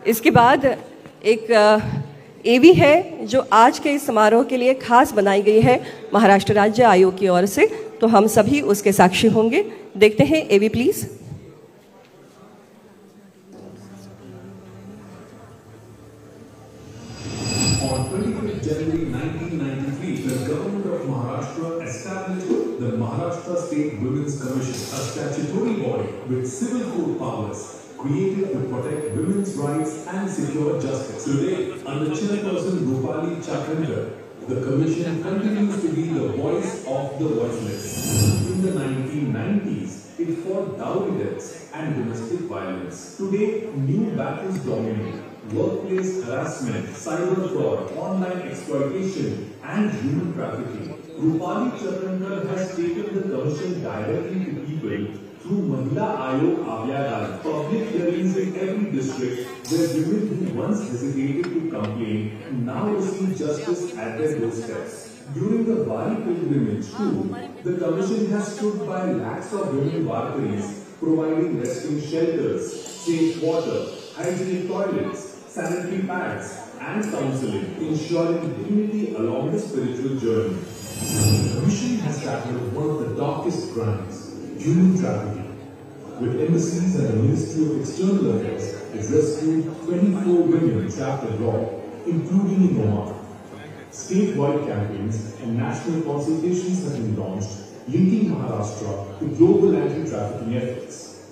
इसके बाद एक एवी है जो आज के इस समारोह के लिए खास बनाई गई है महाराष्ट्र राज्य आयोग की ओर से, तो हम सभी उसके साक्षी होंगे। देखते हैं एवी please. On 25 January 1993, the government of Maharashtra established the Maharashtra State Women's Commission, a statutory body with civil court powers created to protect women's rights and secure justice. Today, under Chairperson Rupali Chakrankar, the Commission continues to be the voice of the voiceless. In the 1990s, it fought dowry debts and domestic violence. Today, new battles dominate. Workplace harassment, cyber fraud, online exploitation, and human trafficking. Rupali Chakrankar has taken the commission directly to people through Mahila Ayog Abhyagan, public hearings in every district where women who once hesitated to complain now receive justice at their doorsteps. During the Bari pilgrimage too, the commission has stood by lakhs of women Varkaris, providing resting shelters, safe water, hygienic toilets, sanitary pads, and counseling, ensuring dignity along the spiritual journey. The Commission has tackled one of the darkest crimes, human trafficking. With embassies and the Ministry of External Affairs, it rescued 24 women trapped abroad, including in Oman. Statewide campaigns and national consultations have been launched, linking Maharashtra to global anti-trafficking efforts.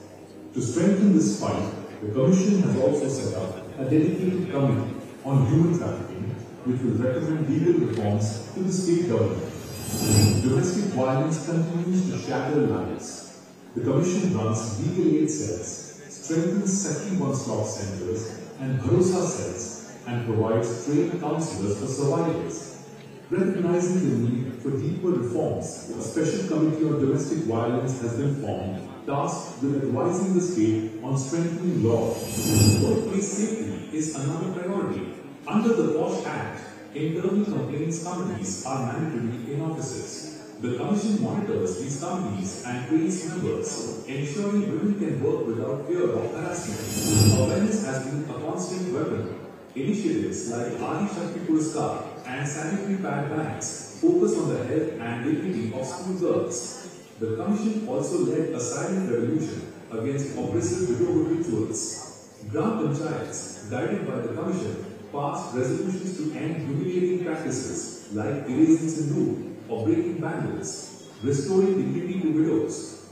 To strengthen this fight, the Commission has also set up a dedicated committee on human trafficking, which will recommend legal reforms to the state government. Domestic violence continues to shatter lives. The Commission runs legal aid cells, strengthens Sakhi one-stop centers and Bharosa cells, and provides trained counselors for survivors. Recognizing the need for deeper reforms, a special committee on domestic violence has been formed, tasked with advising the state on strengthening law. Workplace safety is another priority. Under the POSH Act, internal complaints committees are mandatory in offices. The Commission monitors these committees and trains members, ensuring women can work without fear of harassment. Awareness has been a constant weapon. Initiatives like Adi Shakti Puraskar and sanitary pad banks focus on the health and dignity of school girls. The Commission also led a silent revolution against oppressive widowhood rituals. Gram Panchayats, guided by the Commission, passed resolutions to end humiliating practices like erasing sindoor or breaking bangles, restoring dignity to widows.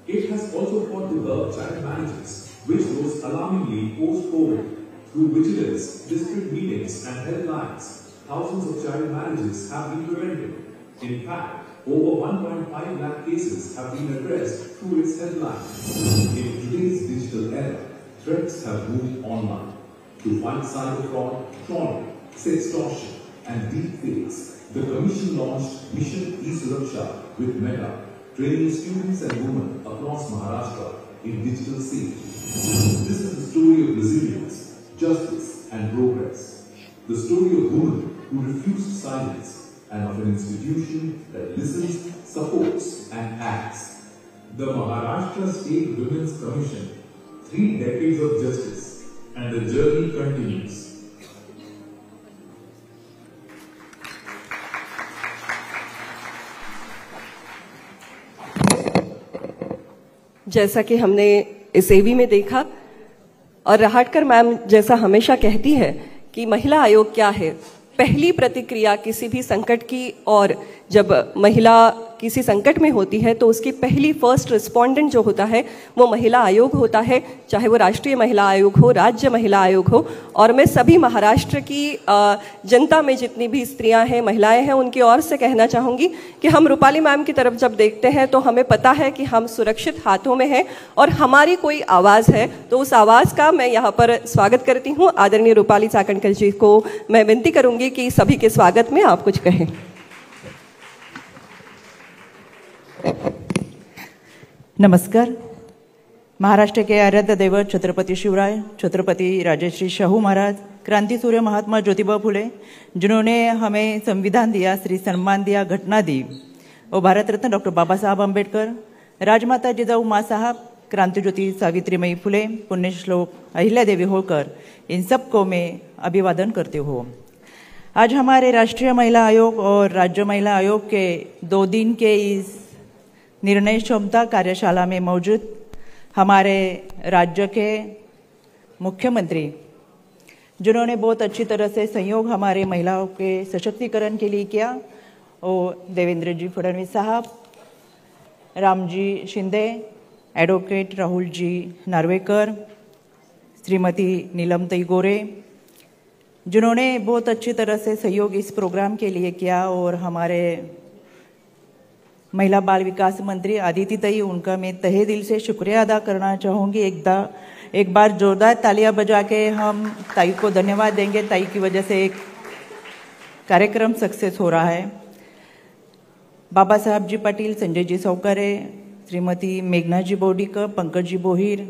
It has also fought to curb child marriages, which rose alarmingly post-COVID. Through vigilance, district meetings and helplines, thousands of child marriages have been prevented. In fact, over 1.5 lakh cases have been addressed through its helpline. In today's digital era, threats have moved online. To fight cyber fraud, trolling, sextortion, and deepfakes, the Commission launched Mission E-Suraksha with Meta, training students and women across Maharashtra in digital safety. This is the story of resilience, justice and progress. The story of women who refused silence and of an institution that listens, supports and acts. The Maharashtra State Women's Commission, 3 decades of justice, and the journey continues. जैसा कि हमने इस एवी में देखा, और Rahatkar ma'am जैसा हमेशा कहती है कि महिला आयोग क्या है, पहली प्रतिक्रिया किसी भी संकट की, और जब महिला किसी संकट में होती है तो उसकी पहली फर्स्ट रिस्पोंडेंट जो होता है वो महिला आयोग होता है, चाहे वो राष्ट्रीय महिला आयोग हो, राज्य महिला आयोग हो। और मैं सभी महाराष्ट्र की जनता में जितनी भी स्त्रियां हैं, महिलाएं हैं, उनकी ओर से कहना चाहूँगी कि हम रूपाली मैम की तरफ जब देखते हैं तो हमें पता है कि हम सुरक्षित हाथों में हैं और हमारी कोई आवाज़ है, तो उस आवाज़ का मैं यहाँ पर स्वागत करती हूँ। आदरणीय रूपाली चाकणकर जी को मैं विनती करूँगी कि सभी के स्वागत में आप कुछ कहें। नमस्कार। महाराष्ट्र के आराध्य दैवत छत्रपति शिवराय, छत्रपति राजश्री शाहू महाराज, क्रांति सूर्य महात्मा ज्योतिबा फुले, जिन्होंने हमें संविधान दिया, श्री सम्मान दिया, घटना दी, और भारत रत्न डॉक्टर बाबा साहब अम्बेडकर, राजमाता जिजाऊ माँ साहब, क्रांतिज्योति सावित्रीमयी फुले, पुण्यश्लोक अहिल्यादेवी होलकर, इन सबको मैं अभिवादन करती हूँ। आज हमारे राष्ट्रीय महिला आयोग और राज्य महिला आयोग के 2 दिन के इस निर्णय क्षमता कार्यशाला में मौजूद हमारे राज्य के मुख्यमंत्री, जिन्होंने बहुत अच्छी तरह से सहयोग हमारे महिलाओं के सशक्तिकरण के लिए किया, और देवेंद्र जी फडणवीस साहब, रामजी शिंदे, एडवोकेट राहुल जी नार्वेकर, श्रीमती नीलमताई गोरे, जिन्होंने बहुत अच्छी तरह से सहयोग इस प्रोग्राम के लिए किया, और हमारे महिला बाल विकास मंत्री आदिति ताई, उनका मैं तहे दिल से शुक्रिया अदा करना चाहूँगी। एक बार जोरदार तालियां बजा के हम ताई को धन्यवाद देंगे। ताई की वजह से एक कार्यक्रम सक्सेस हो रहा है। बाबा साहब जी पाटिल, संजय जी सौकरे, श्रीमती मेघना जी बोडीकर, पंकज जी बोहिर,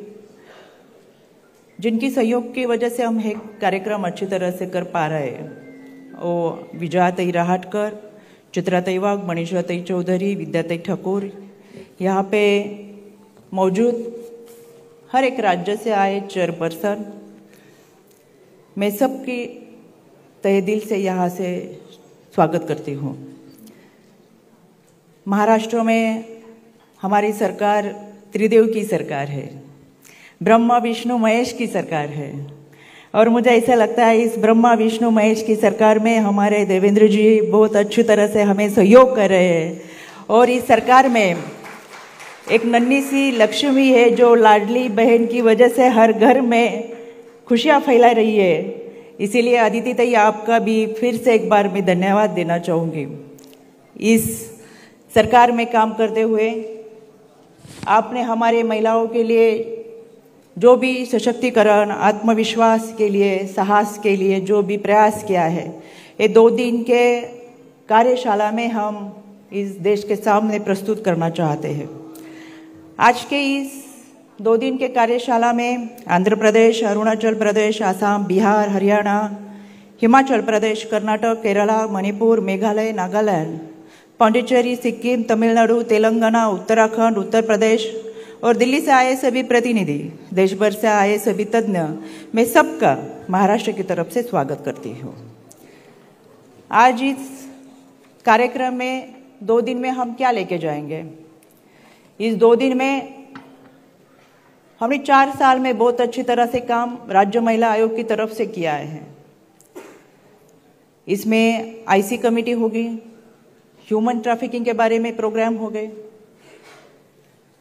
जिनकी सहयोग की वजह से हम एक कार्यक्रम अच्छी तरह से कर पा रहे हैं। और विजयाताई राहटकर, चित्राताई वाघ, मनीषाताई चौधरी, विद्याताई ठाकुर, यहाँ पे मौजूद हर एक राज्य से आए चेयरपर्सन, मैं सबकी तहे दिल से यहाँ से स्वागत करती हूँ। महाराष्ट्र में हमारी सरकार त्रिदेव की सरकार है, ब्रह्मा विष्णु महेश की सरकार है, और मुझे ऐसा लगता है इस ब्रह्मा विष्णु महेश की सरकार में हमारे देवेंद्र जी बहुत अच्छी तरह से हमें सहयोग कर रहे हैं। और इस सरकार में एक नन्ही सी लक्ष्मी है जो लाडली बहन की वजह से हर घर में खुशियाँ फैला रही है। इसीलिए आदिति ताई, आपका भी फिर से एक बार मैं धन्यवाद देना चाहूँगी। इस सरकार में काम करते हुए आपने हमारे महिलाओं के लिए जो भी सशक्तिकरण, आत्मविश्वास के लिए, साहस के लिए जो भी प्रयास किया है, ये 2 दिन के कार्यशाला में हम इस देश के सामने प्रस्तुत करना चाहते हैं। आज के इस 2 दिन के कार्यशाला में आंध्र प्रदेश, अरुणाचल प्रदेश, आसाम, बिहार, हरियाणा, हिमाचल प्रदेश, कर्नाटक, केरला, मणिपुर, मेघालय, नागालैंड, पांडिचेरी, सिक्किम, तमिलनाडु, तेलंगाना, उत्तराखंड, उत्तर प्रदेश और दिल्ली से आए सभी प्रतिनिधि, देश भर से आए सभी तज्ञ, मैं सबका महाराष्ट्र की तरफ से स्वागत करती हूँ। आज इस कार्यक्रम में 2 दिन में हम क्या लेके जाएंगे? इस 2 दिन में हमने 4 साल में बहुत अच्छी तरह से काम राज्य महिला आयोग की तरफ से किया है। इसमें आईसी कमेटी होगी, ह्यूमन ट्रैफिकिंग के बारे में प्रोग्राम हो गए,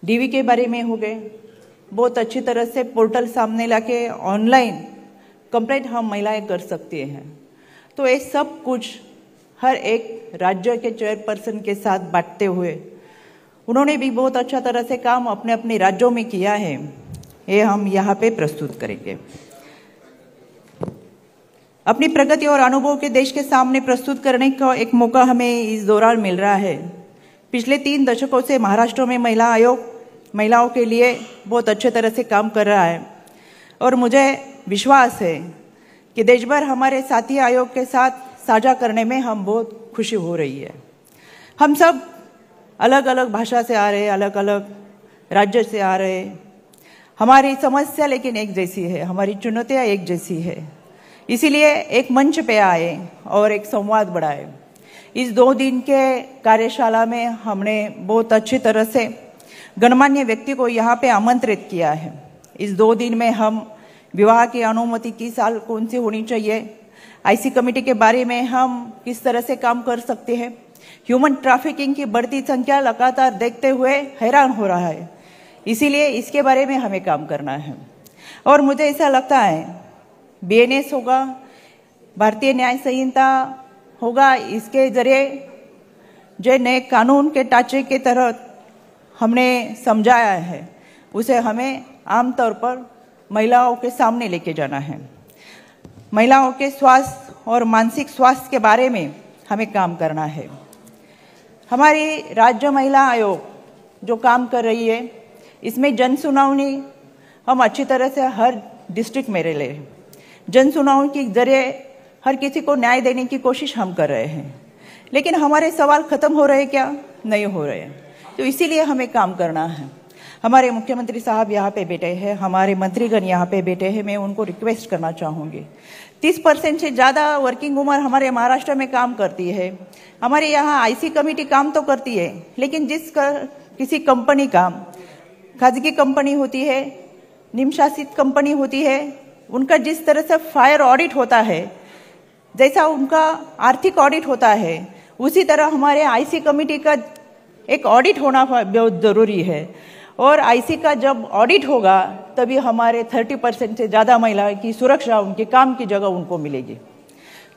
डीवी के बारे में हो गए, बहुत अच्छी तरह से पोर्टल सामने लाके ऑनलाइन कंप्लेंट हम महिलाएं कर सकती हैं। तो ये सब कुछ हर एक राज्य के चेयरपर्सन के साथ बांटते हुए उन्होंने भी बहुत अच्छा तरह से काम अपने अपने राज्यों में किया है, ये हम यहाँ पे प्रस्तुत करेंगे। अपनी प्रगति और अनुभव के देश के सामने प्रस्तुत करने का एक मौका हमें इस दौरान मिल रहा है। पिछले 3 दशकों से महाराष्ट्र में महिला आयोग महिलाओं के लिए बहुत अच्छे तरह से काम कर रहा है, और मुझे विश्वास है कि देश भर हमारे साथी आयोग के साथ साझा करने में हम बहुत खुशी हो रही है। हम सब अलग अलग भाषा से आ रहे, अलग अलग राज्य से आ रहे, हमारी समस्या लेकिन एक जैसी है, हमारी चुनौतियाँ एक जैसी है। इसीलिए एक मंच पे आए और एक संवाद बढ़ाए। इस 2 दिन के कार्यशाला में हमने बहुत अच्छी तरह से गणमान्य व्यक्ति को यहाँ पे आमंत्रित किया है। इस 2 दिन में हम विवाह की अनुमति किस साल कौन सी होनी चाहिए, आईसी कमेटी के बारे में हम किस तरह से काम कर सकते हैं, ह्यूमन ट्रैफिकिंग की बढ़ती संख्या लगातार देखते हुए हैरान हो रहा है, इसीलिए इसके बारे में हमें काम करना है। और मुझे ऐसा लगता है बीएनएस होगा, भारतीय न्याय संहिता होगा, इसके जरिए जो नए कानून के ढांचे के तहत हमने समझाया है उसे हमें आमतौर पर महिलाओं के सामने लेके जाना है। महिलाओं के स्वास्थ्य और मानसिक स्वास्थ्य के बारे में हमें काम करना है। हमारी राज्य महिला आयोग जो काम कर रही है, इसमें जन सुनावनी हम अच्छी तरह से हर डिस्ट्रिक्ट में ले रहे। जन सुनावनी के जरिए हर किसी को न्याय देने की कोशिश हम कर रहे हैं, लेकिन हमारे सवाल खत्म हो रहे क्या? नहीं हो रहे। तो इसीलिए हमें काम करना है। हमारे मुख्यमंत्री साहब यहाँ पे बैठे हैं, हमारे मंत्रीगण यहाँ पे बैठे हैं, मैं उनको रिक्वेस्ट करना चाहूँगी 30% से ज़्यादा वर्किंग वुमन हमारे महाराष्ट्र में काम करती है। हमारे यहाँ आईसी कमेटी काम तो करती है, लेकिन किसी कंपनी का, खाजगी कंपनी होती है, निमशासित कंपनी होती है, उनका जिस तरह से फायर ऑडिट होता है, जैसा उनका आर्थिक ऑडिट होता है, उसी तरह हमारे आईसी कमेटी का एक ऑडिट होना बहुत ज़रूरी है। और आईसी का जब ऑडिट होगा तभी हमारे 30% से ज़्यादा महिला की सुरक्षा, उनके काम की जगह उनको मिलेगी।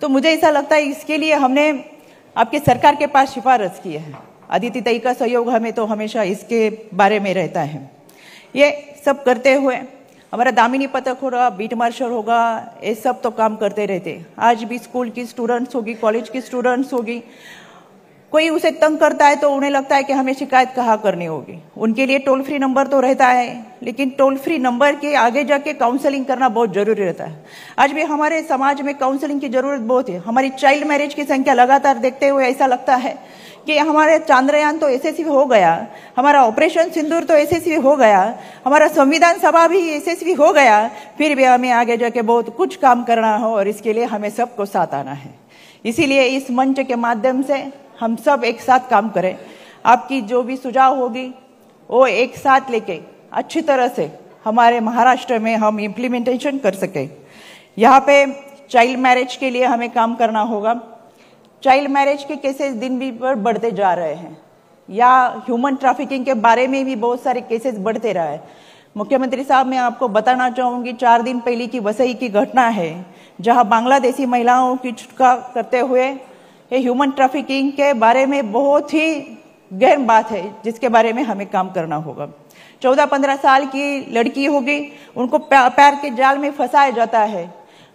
तो मुझे ऐसा लगता है इसके लिए हमने आपके सरकार के पास सिफारिश की है। अदिति ताई का सहयोग हमें तो हमेशा इसके बारे में रहता है। ये सब करते हुए हमारा दामिनी पथक होगा, बीट मार्शल होगा, ये सब तो काम करते रहते। आज भी स्कूल की स्टूडेंट्स होगी, कॉलेज की स्टूडेंट्स होगी, कोई उसे तंग करता है तो उन्हें लगता है कि हमें शिकायत कहाँ करनी होगी। उनके लिए टोल फ्री नंबर तो रहता है, लेकिन टोल फ्री नंबर के आगे जाके काउंसलिंग करना बहुत जरूरी रहता है। आज भी हमारे समाज में काउंसलिंग की जरूरत बहुत है। हमारी चाइल्ड मैरिज की संख्या लगातार देखते हुए ऐसा लगता है कि हमारे चांद्रयान तो यशस्वी हो गया, हमारा ऑपरेशन सिंदूर तो यशस्वी हो गया, हमारा संविधान सभा भी यशस्वी हो गया, फिर भी हमें आगे जाके बहुत कुछ काम करना हो और इसके लिए हमें सबको साथ आना है। इसीलिए इस मंच के माध्यम से हम सब एक साथ काम करें। आपकी जो भी सुझाव होगी वो एक साथ लेके अच्छी तरह से हमारे महाराष्ट्र में हम इम्प्लीमेंटेशन कर सके। यहाँ पे चाइल्ड मैरिज के लिए हमें काम करना होगा। चाइल्ड मैरिज के केसेस दिन भी बढ़ते जा रहे हैं, या ह्यूमन ट्रैफिकिंग के बारे में भी बहुत सारे केसेस बढ़ते रहे हैं। मुख्यमंत्री साहब, मैं आपको बताना चाहूँगी 4 दिन पहले की वसई की घटना है, जहाँ बांग्लादेशी महिलाओं की छुटकारा करते हुए ये ह्यूमन ट्रैफिकिंग के बारे में बहुत ही गहन बात है, जिसके बारे में हमें काम करना होगा। 14-15 साल की लड़की होगी, उनको पैर के जाल में फंसाया जाता है,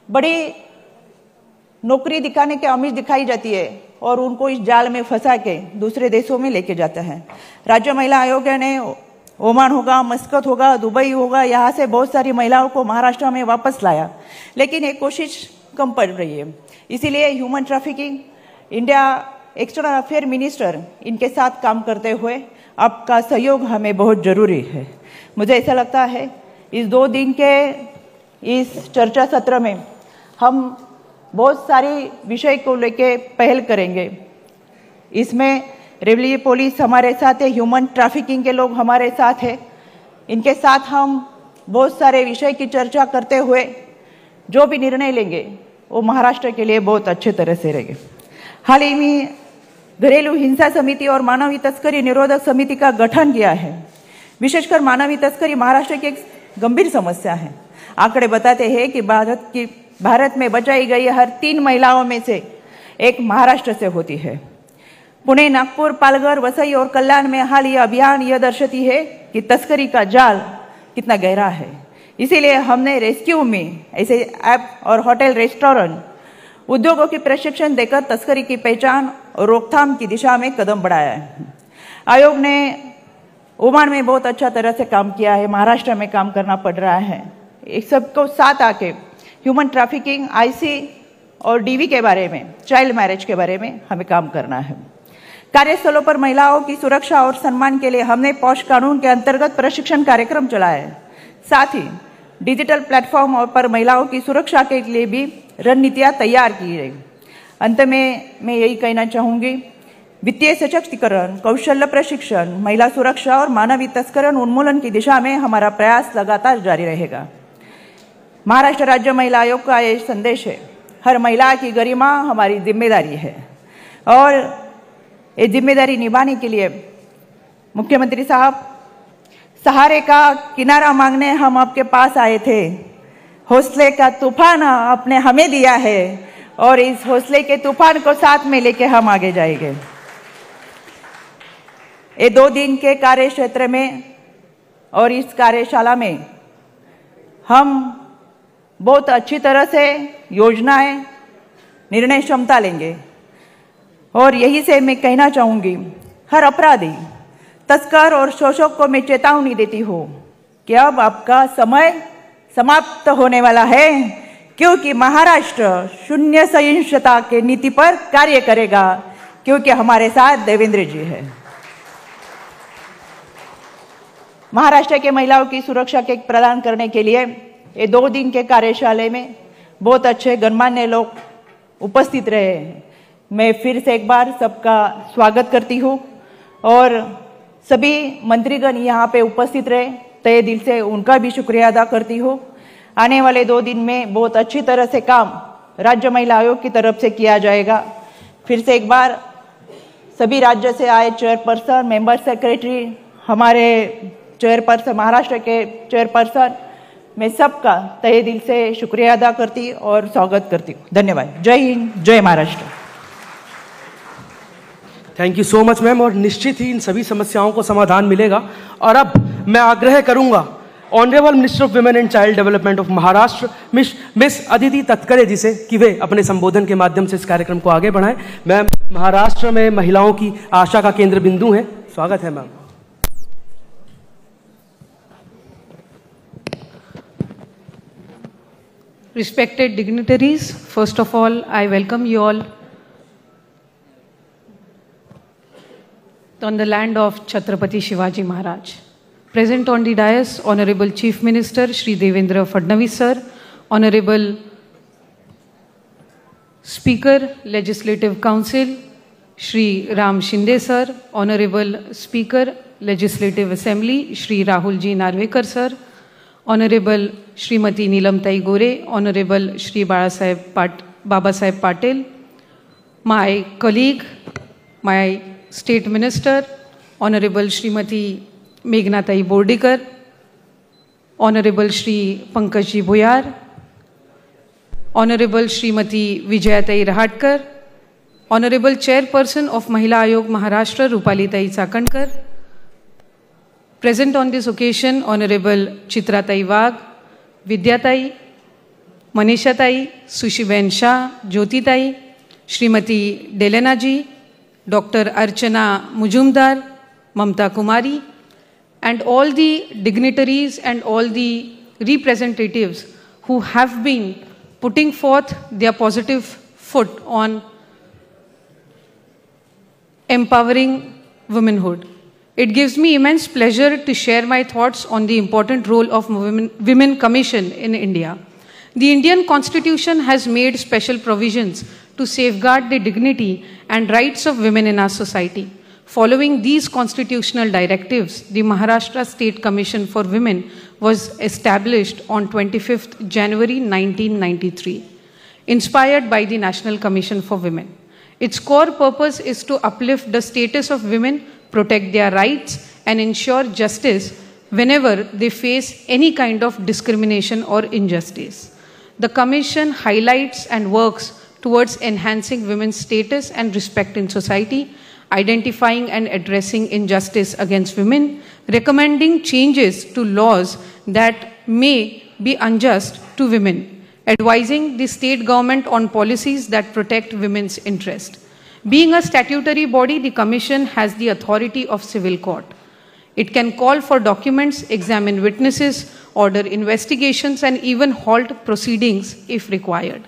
बड़ी नौकरी दिखाने के आमिष दिखाई जाती है और उनको इस जाल में फंसा के दूसरे देशों में लेके जाता है। राज्य महिला आयोग ने ओमान होगा, मस्कत होगा, दुबई होगा, यहाँ से बहुत सारी महिलाओं को महाराष्ट्र में वापस लाया, लेकिन एक कोशिश कम पड़ रही है। इसीलिए human trafficking India external affair minister इनके साथ काम करते हुए आपका सहयोग हमें बहुत जरूरी है। मुझे ऐसा लगता है इस 2 दिन के इस चर्चा सत्र में हम बहुत सारी विषय को लेके पहल करेंगे। इसमें रेवली पुलिस हमारे साथ है, ह्यूमन ट्रैफिकिंग के लोग हमारे साथ है, इनके साथ हम बहुत सारे विषय की चर्चा करते हुए जो भी निर्णय लेंगे वो महाराष्ट्र के लिए बहुत अच्छे तरह से रहेंगे। हाल ही में घरेलू हिंसा समिति और मानवी तस्करी निरोधक समिति का गठन किया है। विशेषकर मानवी तस्करी महाराष्ट्र की एक गंभीर समस्या है। आंकड़े बताते हैं कि भारत में बचाई गई हर 3 महिलाओं में से एक महाराष्ट्र से होती है। पुणे, नागपुर, पालघर, वसई और कल्याण में हाल ये अभियान यह दर्शाती है कि तस्करी का जाल कितना गहरा है। इसीलिए हमने रेस्क्यू में ऐसे ऐप और होटल, रेस्टोरेंट, उद्योगों की प्रशिक्षण देकर तस्करी की पहचान और रोकथाम की दिशा में कदम बढ़ाया है। आयोग ने ओमान में बहुत अच्छा तरह से काम किया है, महाराष्ट्र में काम करना पड़ रहा है। इस सबको साथ आके ह्यूमन ट्रैफिकिंग, आईसी और डीवी के बारे में, चाइल्ड मैरिज के बारे में हमें काम करना है। कार्यस्थलों पर महिलाओं की सुरक्षा और सम्मान के लिए हमने पॉश कानून के अंतर्गत प्रशिक्षण कार्यक्रम चलाया है। साथ ही डिजिटल प्लेटफॉर्म पर महिलाओं की सुरक्षा के लिए भी रणनीतियां तैयार की गई। अंत में मैं यही कहना चाहूँगी, वित्तीय सशक्तिकरण, कौशल्य प्रशिक्षण, महिला सुरक्षा और मानवीय तस्करण उन्मूलन की दिशा में हमारा प्रयास लगातार जारी रहेगा। महाराष्ट्र राज्य महिला आयोग का ये संदेश है, हर महिला की गरिमा हमारी जिम्मेदारी है और ये जिम्मेदारी निभाने के लिए मुख्यमंत्री साहब, सहारे का किनारा मांगने हम आपके पास आए थे। हौसले का तूफान आपने हमें दिया है और इस हौसले के तूफान को साथ में लेके हम आगे जाएंगे। ये 2 दिन के कार्य क्षेत्र में और इस कार्यशाला में हम बहुत अच्छी तरह से योजनाएं, निर्णय क्षमता लेंगे और यही से मैं कहना चाहूँगी, हर अपराधी, तस्कर और शोषक को मैं चेतावनी देती हूँ कि अब आपका समय समाप्त होने वाला है, क्योंकि महाराष्ट्र शून्य सहिष्णुता के नीति पर कार्य करेगा, क्योंकि हमारे साथ देवेंद्र जी है। महाराष्ट्र के महिलाओं की सुरक्षा के प्रदान करने के लिए ये 2 दिन के कार्यशाला में बहुत अच्छे गणमान्य लोग उपस्थित रहे हैं। मैं फिर से एक बार सबका स्वागत करती हूँ और सभी मंत्रीगण यहाँ पे उपस्थित रहे, तहे दिल से उनका भी शुक्रिया अदा करती हूँ। आने वाले 2 दिन में बहुत अच्छी तरह से काम राज्य महिला आयोग की तरफ से किया जाएगा। फिर से एक बार सभी राज्य से आए चेयरपर्सन, मेंबर सेक्रेटरी, हमारे चेयरपर्सन, महाराष्ट्र के चेयरपर्सन, मैं सबका तहे दिल से शुक्रिया अदा करती और स्वागत करती हूँ। धन्यवाद। जय हिंद, जय Maharashtra. Thank you so much ma'am. और निश्चित ही इन सभी समस्याओं को समाधान मिलेगा। और अब मैं आग्रह करूंगा honourable minister of women and child development of Maharashtra miss Aditi Tatkare ji से कि वे अपने संबोधन के माध्यम से इस कार्यक्रम को आगे बढ़ाएं। मैम महाराष्ट्र में महिलाओं की आशा का केंद्र बिंदु है, स्वागत है ma'am. Respected dignitaries, first of all, I welcome you all on the land of Chhatrapati Shivaji Maharaj. Present on the dais, Honorable Chief Minister Shri Devendra Fadnavis Sir, Honorable Speaker, Legislative Council Shri Ram Shinde Sir, Honorable Speaker, Legislative Assembly Shri Rahul Ji Narvekar Sir, Honorable Srimati Neelamtai Gore, Honorable Shri Babasaheb Patel, my colleague, my State Minister, Honorable Srimati Meghnatai Bordikar, Honorable Shri Pankajji Buyar, Honorable Srimati Vijayatai Rahatkar, Honorable Chairperson of Mahila Ayog Maharashtra Rupalitai Sakankar, present on this occasion, Honorable Chitratai Wagh, Vidyatai, Manishatai, Sushiben Shah, Jyotitai, Srimati Delena Ji, Dr. Archana Mujumdar, Mamta Kumari, and all the dignitaries and all the representatives who have been putting forth their positive foot on empowering womanhood. It gives me immense pleasure to share my thoughts on the important role of Women Commission in India. The Indian Constitution has made special provisions to safeguard the dignity and rights of women in our society. Following these constitutional directives, the Maharashtra State Commission for Women was established on 25th January 1993, inspired by the National Commission for Women. Its core purpose is to uplift the status of women, protect their rights, and ensure justice whenever they face any kind of discrimination or injustice. The Commission highlights and works towards enhancing women's status and respect in society, identifying and addressing injustice against women, recommending changes to laws that may be unjust to women, advising the state government on policies that protect women's interest. Being a statutory body, the Commission has the authority of civil court. It can call for documents, examine witnesses, order investigations, and even halt proceedings if required.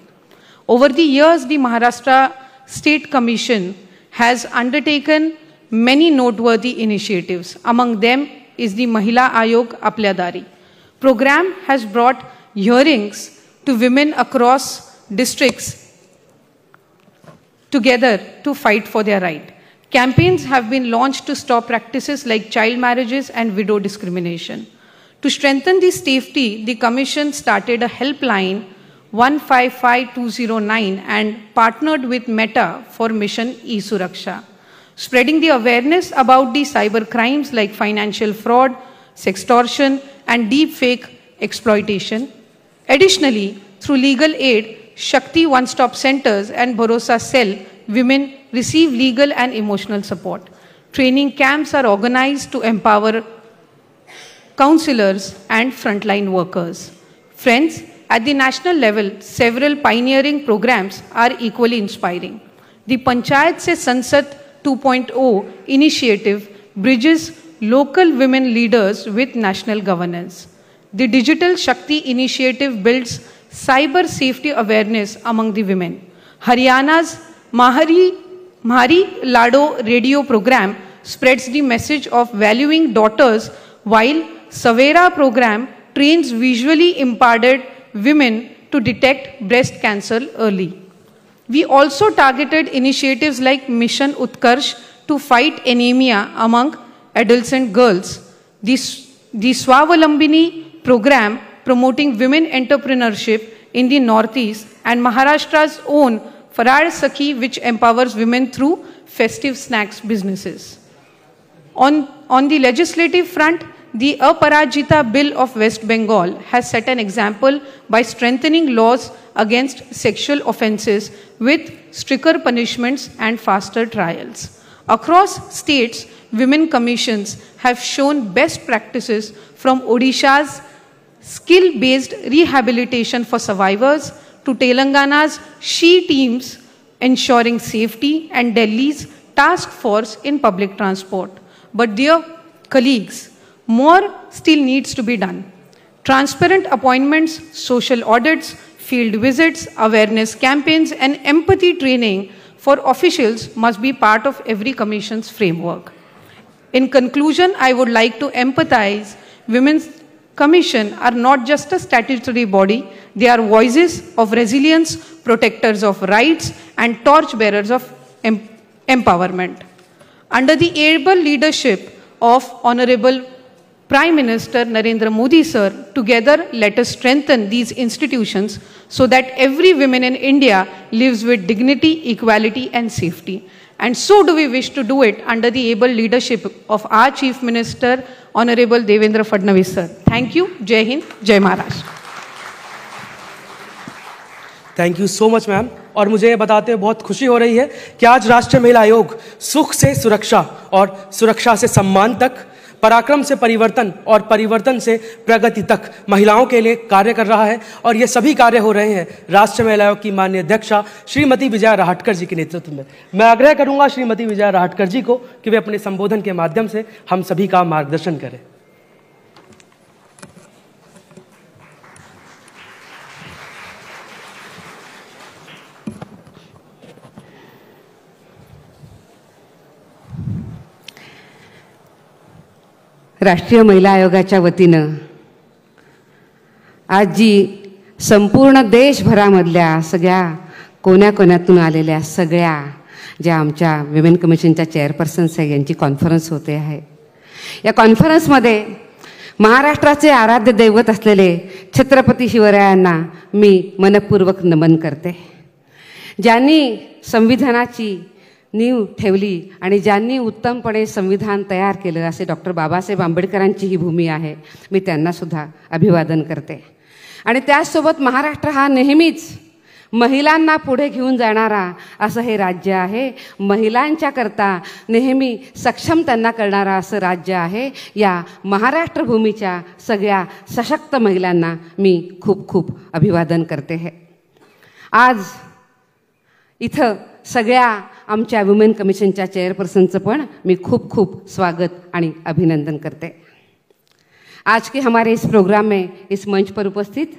Over the years, the Maharashtra State Commission has undertaken many noteworthy initiatives. Among them is the Mahila Ayog Apल्या Dari. Program has brought hearings to women across districts together to fight for their right. Campaigns have been launched to stop practices like child marriages and widow discrimination. To strengthen the safety, the Commission started a helpline 155209 and partnered with Meta for Mission E-Suraksha, spreading the awareness about the cyber crimes like financial fraud, sextortion, and deepfake exploitation. Additionally, through legal aid, Shakti One-Stop Centers and Bharosa Cell, women receive legal and emotional support. Training camps are organized to empower counselors and frontline workers. Friends, at the national level, several pioneering programs are equally inspiring. The Panchayat Se Sansad 2.0 initiative bridges local women leaders with national governance. The Digital Shakti initiative builds cyber safety awareness among the women. Haryana's Mahari Lado radio program spreads the message of valuing daughters while Savera program trains visually impaired women to detect breast cancer early. We also targeted initiatives like Mission Utkarsh to fight anemia among adolescent girls. The Swavlambini program promoting women entrepreneurship in the Northeast, and Maharashtra's own Farad Sakhi, which empowers women through festive snacks businesses. On the legislative front, the Aparajita Bill of West Bengal has set an example by strengthening laws against sexual offences with stricter punishments and faster trials. Across states, women commissions have shown best practices from Odisha's skill-based rehabilitation for survivors to Telangana's SHE teams ensuring safety and Delhi's task force in public transport. But dear colleagues, more still needs to be done. Transparent appointments, social audits, field visits, awareness campaigns, and empathy training for officials must be part of every commission's framework. In conclusion, I would like to empathize Women's Commission are not just a statutory body, they are voices of resilience, protectors of rights, and torchbearers of empowerment. Under the able leadership of Honorable Prime Minister Narendra Modi sir, together let us strengthen these institutions so that every woman in India lives with dignity, equality and safety. And so do we wish to do it under the able leadership of our Chief Minister, Honorable Devendra Fadnavis sir. Thank you. Jai Hind, Jai Maharashtra. Thank you so much ma'am. और मुझे ये बताते हुए बहुत खुशी हो रही है कि आज राष्ट्रीय महिला आयोग सुख से सुरक्षा और सुरक्षा से सम्मान तक, पराक्रम से परिवर्तन और परिवर्तन से प्रगति तक महिलाओं के लिए कार्य कर रहा है। और ये सभी कार्य हो रहे हैं राष्ट्रीय महिला आयोग की माननीय अध्यक्षा श्रीमती विजया राहटकर जी के नेतृत्व में। मैं आग्रह करूंगा श्रीमती विजया राहटकर जी को कि वे अपने संबोधन के माध्यम से हम सभी का मार्गदर्शन करें। राष्ट्रीय महिला आयोगाच्या वतीनं आज जी संपूर्ण देशभरामधल्या सगळ्या कोण्याकोण्यातून आलेल्या सगळ्या ज्या आमच्या विमेन कमिशनच्या चेअरपर्सन्स आहे यांची कॉन्फरन्स होते आहे। या कॉन्फरन्समध्ये महाराष्ट्राचे आराध्य दैवत असलेले छत्रपती शिवरायांना मी मनपूर्वक नमन करते, ज्यांनी संविधानाची नीव ठेवली आणि ज्यांनी उत्तमपणे संविधान तयार केलं असे डॉक्टर बाबासाहेब आंबेडकरांची ही भूमी आहे। मी त्यांना सुद्धा अभिवादन करते। आणि त्याचसोबत महाराष्ट्र हा नेहमीच महिलांना पुढे घेऊन जाणारा असं हे राज्य आहे, महिलांच्या करता नेहमी सक्षम त्यांना करणारा असं राज्य आहे। या महाराष्ट्र भूमीच्या सगळ्या सशक्त महिलांना मी खूप खूप अभिवादन करते आहे। आज इथं सगळ्या आमच्या वुमेन कमिशनच्या चेयरपर्सनचं पण मी खूब खूब स्वागत आणि अभिनंदन करते। आज के हमारे इस प्रोग्राम में इस मंच पर उपस्थित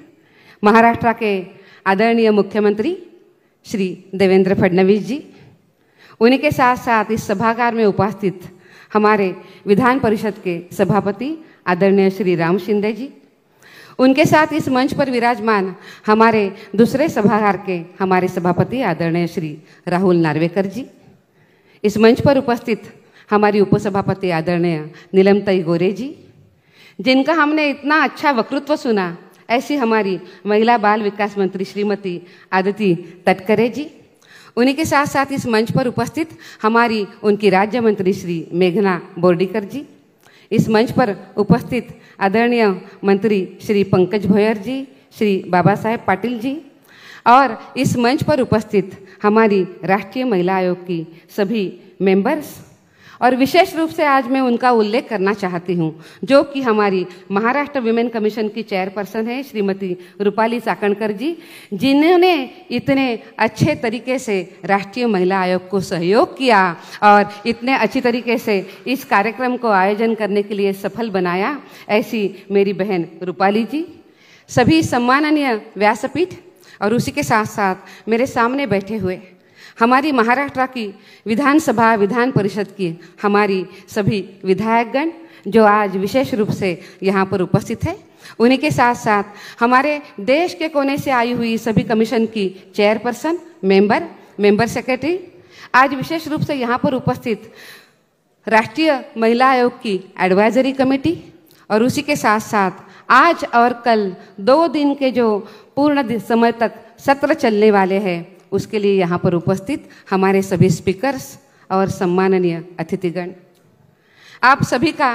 महाराष्ट्र के आदरणीय मुख्यमंत्री श्री देवेंद्र फडणवीस जी, उन्हीं के साथ साथ इस सभागार में उपस्थित हमारे विधान परिषद के सभापति आदरणीय श्री राम शिंदे जी, उनके साथ इस मंच पर विराजमान हमारे दूसरे सभागार के हमारे सभापति आदरणीय श्री राहुल नार्वेकर जी, इस मंच पर उपस्थित हमारी उपसभापति आदरणीय नीलमताई गोरे जी, जिनका हमने इतना अच्छा वक्तृत्व सुना, ऐसी हमारी महिला बाल विकास मंत्री श्रीमती आदिति तटकरे जी, उन्हीं के साथ साथ इस मंच पर उपस्थित हमारी उनकी राज्य मंत्री श्री मेघना बोर्डीकर जी, इस मंच पर उपस्थित आदरणीय मंत्री श्री पंकज भोयर जी, श्री बाबा साहेब पाटिल जी, और इस मंच पर उपस्थित हमारी राष्ट्रीय महिला आयोग की सभी मेंबर्स, और विशेष रूप से आज मैं उनका उल्लेख करना चाहती हूं जो कि हमारी महाराष्ट्र विमेन कमीशन की चेयरपर्सन है श्रीमती रूपाली चाकणकर जी, जिन्होंने इतने अच्छे तरीके से राष्ट्रीय महिला आयोग को सहयोग किया और इतने अच्छी तरीके से इस कार्यक्रम को आयोजन करने के लिए सफल बनाया। ऐसी मेरी बहन रूपाली जी, सभी सम्माननीय व्यासपीठ और उसी के साथ साथ मेरे सामने बैठे हुए हमारी महाराष्ट्र की विधानसभा विधान परिषद की हमारी सभी विधायकगण, जो आज विशेष रूप से यहाँ पर उपस्थित है। उन्हीं के साथ साथ हमारे देश के कोने से आई हुई सभी कमीशन की चेयरपर्सन, मेंबर सेक्रेटरी, आज विशेष रूप से यहाँ पर उपस्थित राष्ट्रीय महिला आयोग की एडवाइजरी कमेटी, और उसी के साथ साथ आज और कल 2 दिन के जो पूर्ण समय तक सत्र चलने वाले हैं, उसके लिए यहाँ पर उपस्थित हमारे सभी स्पीकर्स और सम्माननीय अतिथिगण, आप सभी का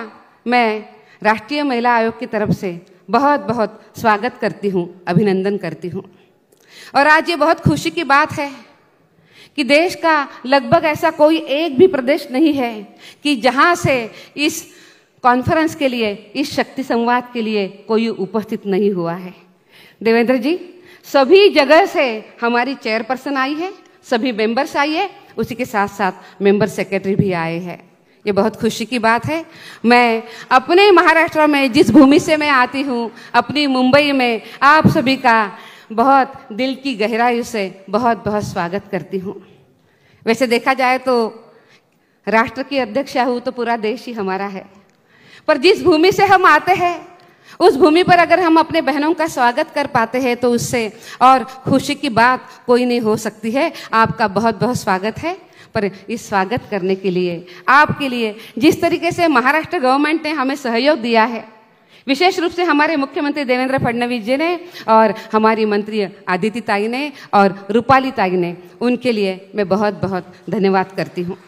मैं राष्ट्रीय महिला आयोग की तरफ से बहुत बहुत स्वागत करती हूँ, अभिनंदन करती हूँ। और आज ये बहुत खुशी की बात है कि देश का लगभग ऐसा कोई एक भी प्रदेश नहीं है कि जहाँ से इस कॉन्फ्रेंस के लिए, इस शक्ति संवाद के लिए कोई उपस्थित नहीं हुआ है। देवेंद्र जी, सभी जगह से हमारी चेयरपर्सन आई है, सभी मेंबर्स आई है, उसी के साथ साथ मेंबर सेक्रेटरी भी आए हैं। ये बहुत खुशी की बात है। मैं अपने महाराष्ट्र में जिस भूमि से मैं आती हूँ, अपनी मुंबई में आप सभी का बहुत दिल की गहराई से बहुत बहुत स्वागत करती हूँ। वैसे देखा जाए तो राष्ट्र की अध्यक्षा हूँ तो पूरा देश ही हमारा है, पर जिस भूमि से हम आते हैं उस भूमि पर अगर हम अपने बहनों का स्वागत कर पाते हैं तो उससे और खुशी की बात कोई नहीं हो सकती है। आपका बहुत बहुत स्वागत है। पर इस स्वागत करने के लिए, आपके लिए जिस तरीके से महाराष्ट्र गवर्नमेंट ने हमें सहयोग दिया है, विशेष रूप से हमारे मुख्यमंत्री देवेंद्र फडणवीस जी ने और हमारी मंत्री आदिति ताई ने और रूपाली ताई ने, उनके लिए मैं बहुत बहुत धन्यवाद करती हूँ।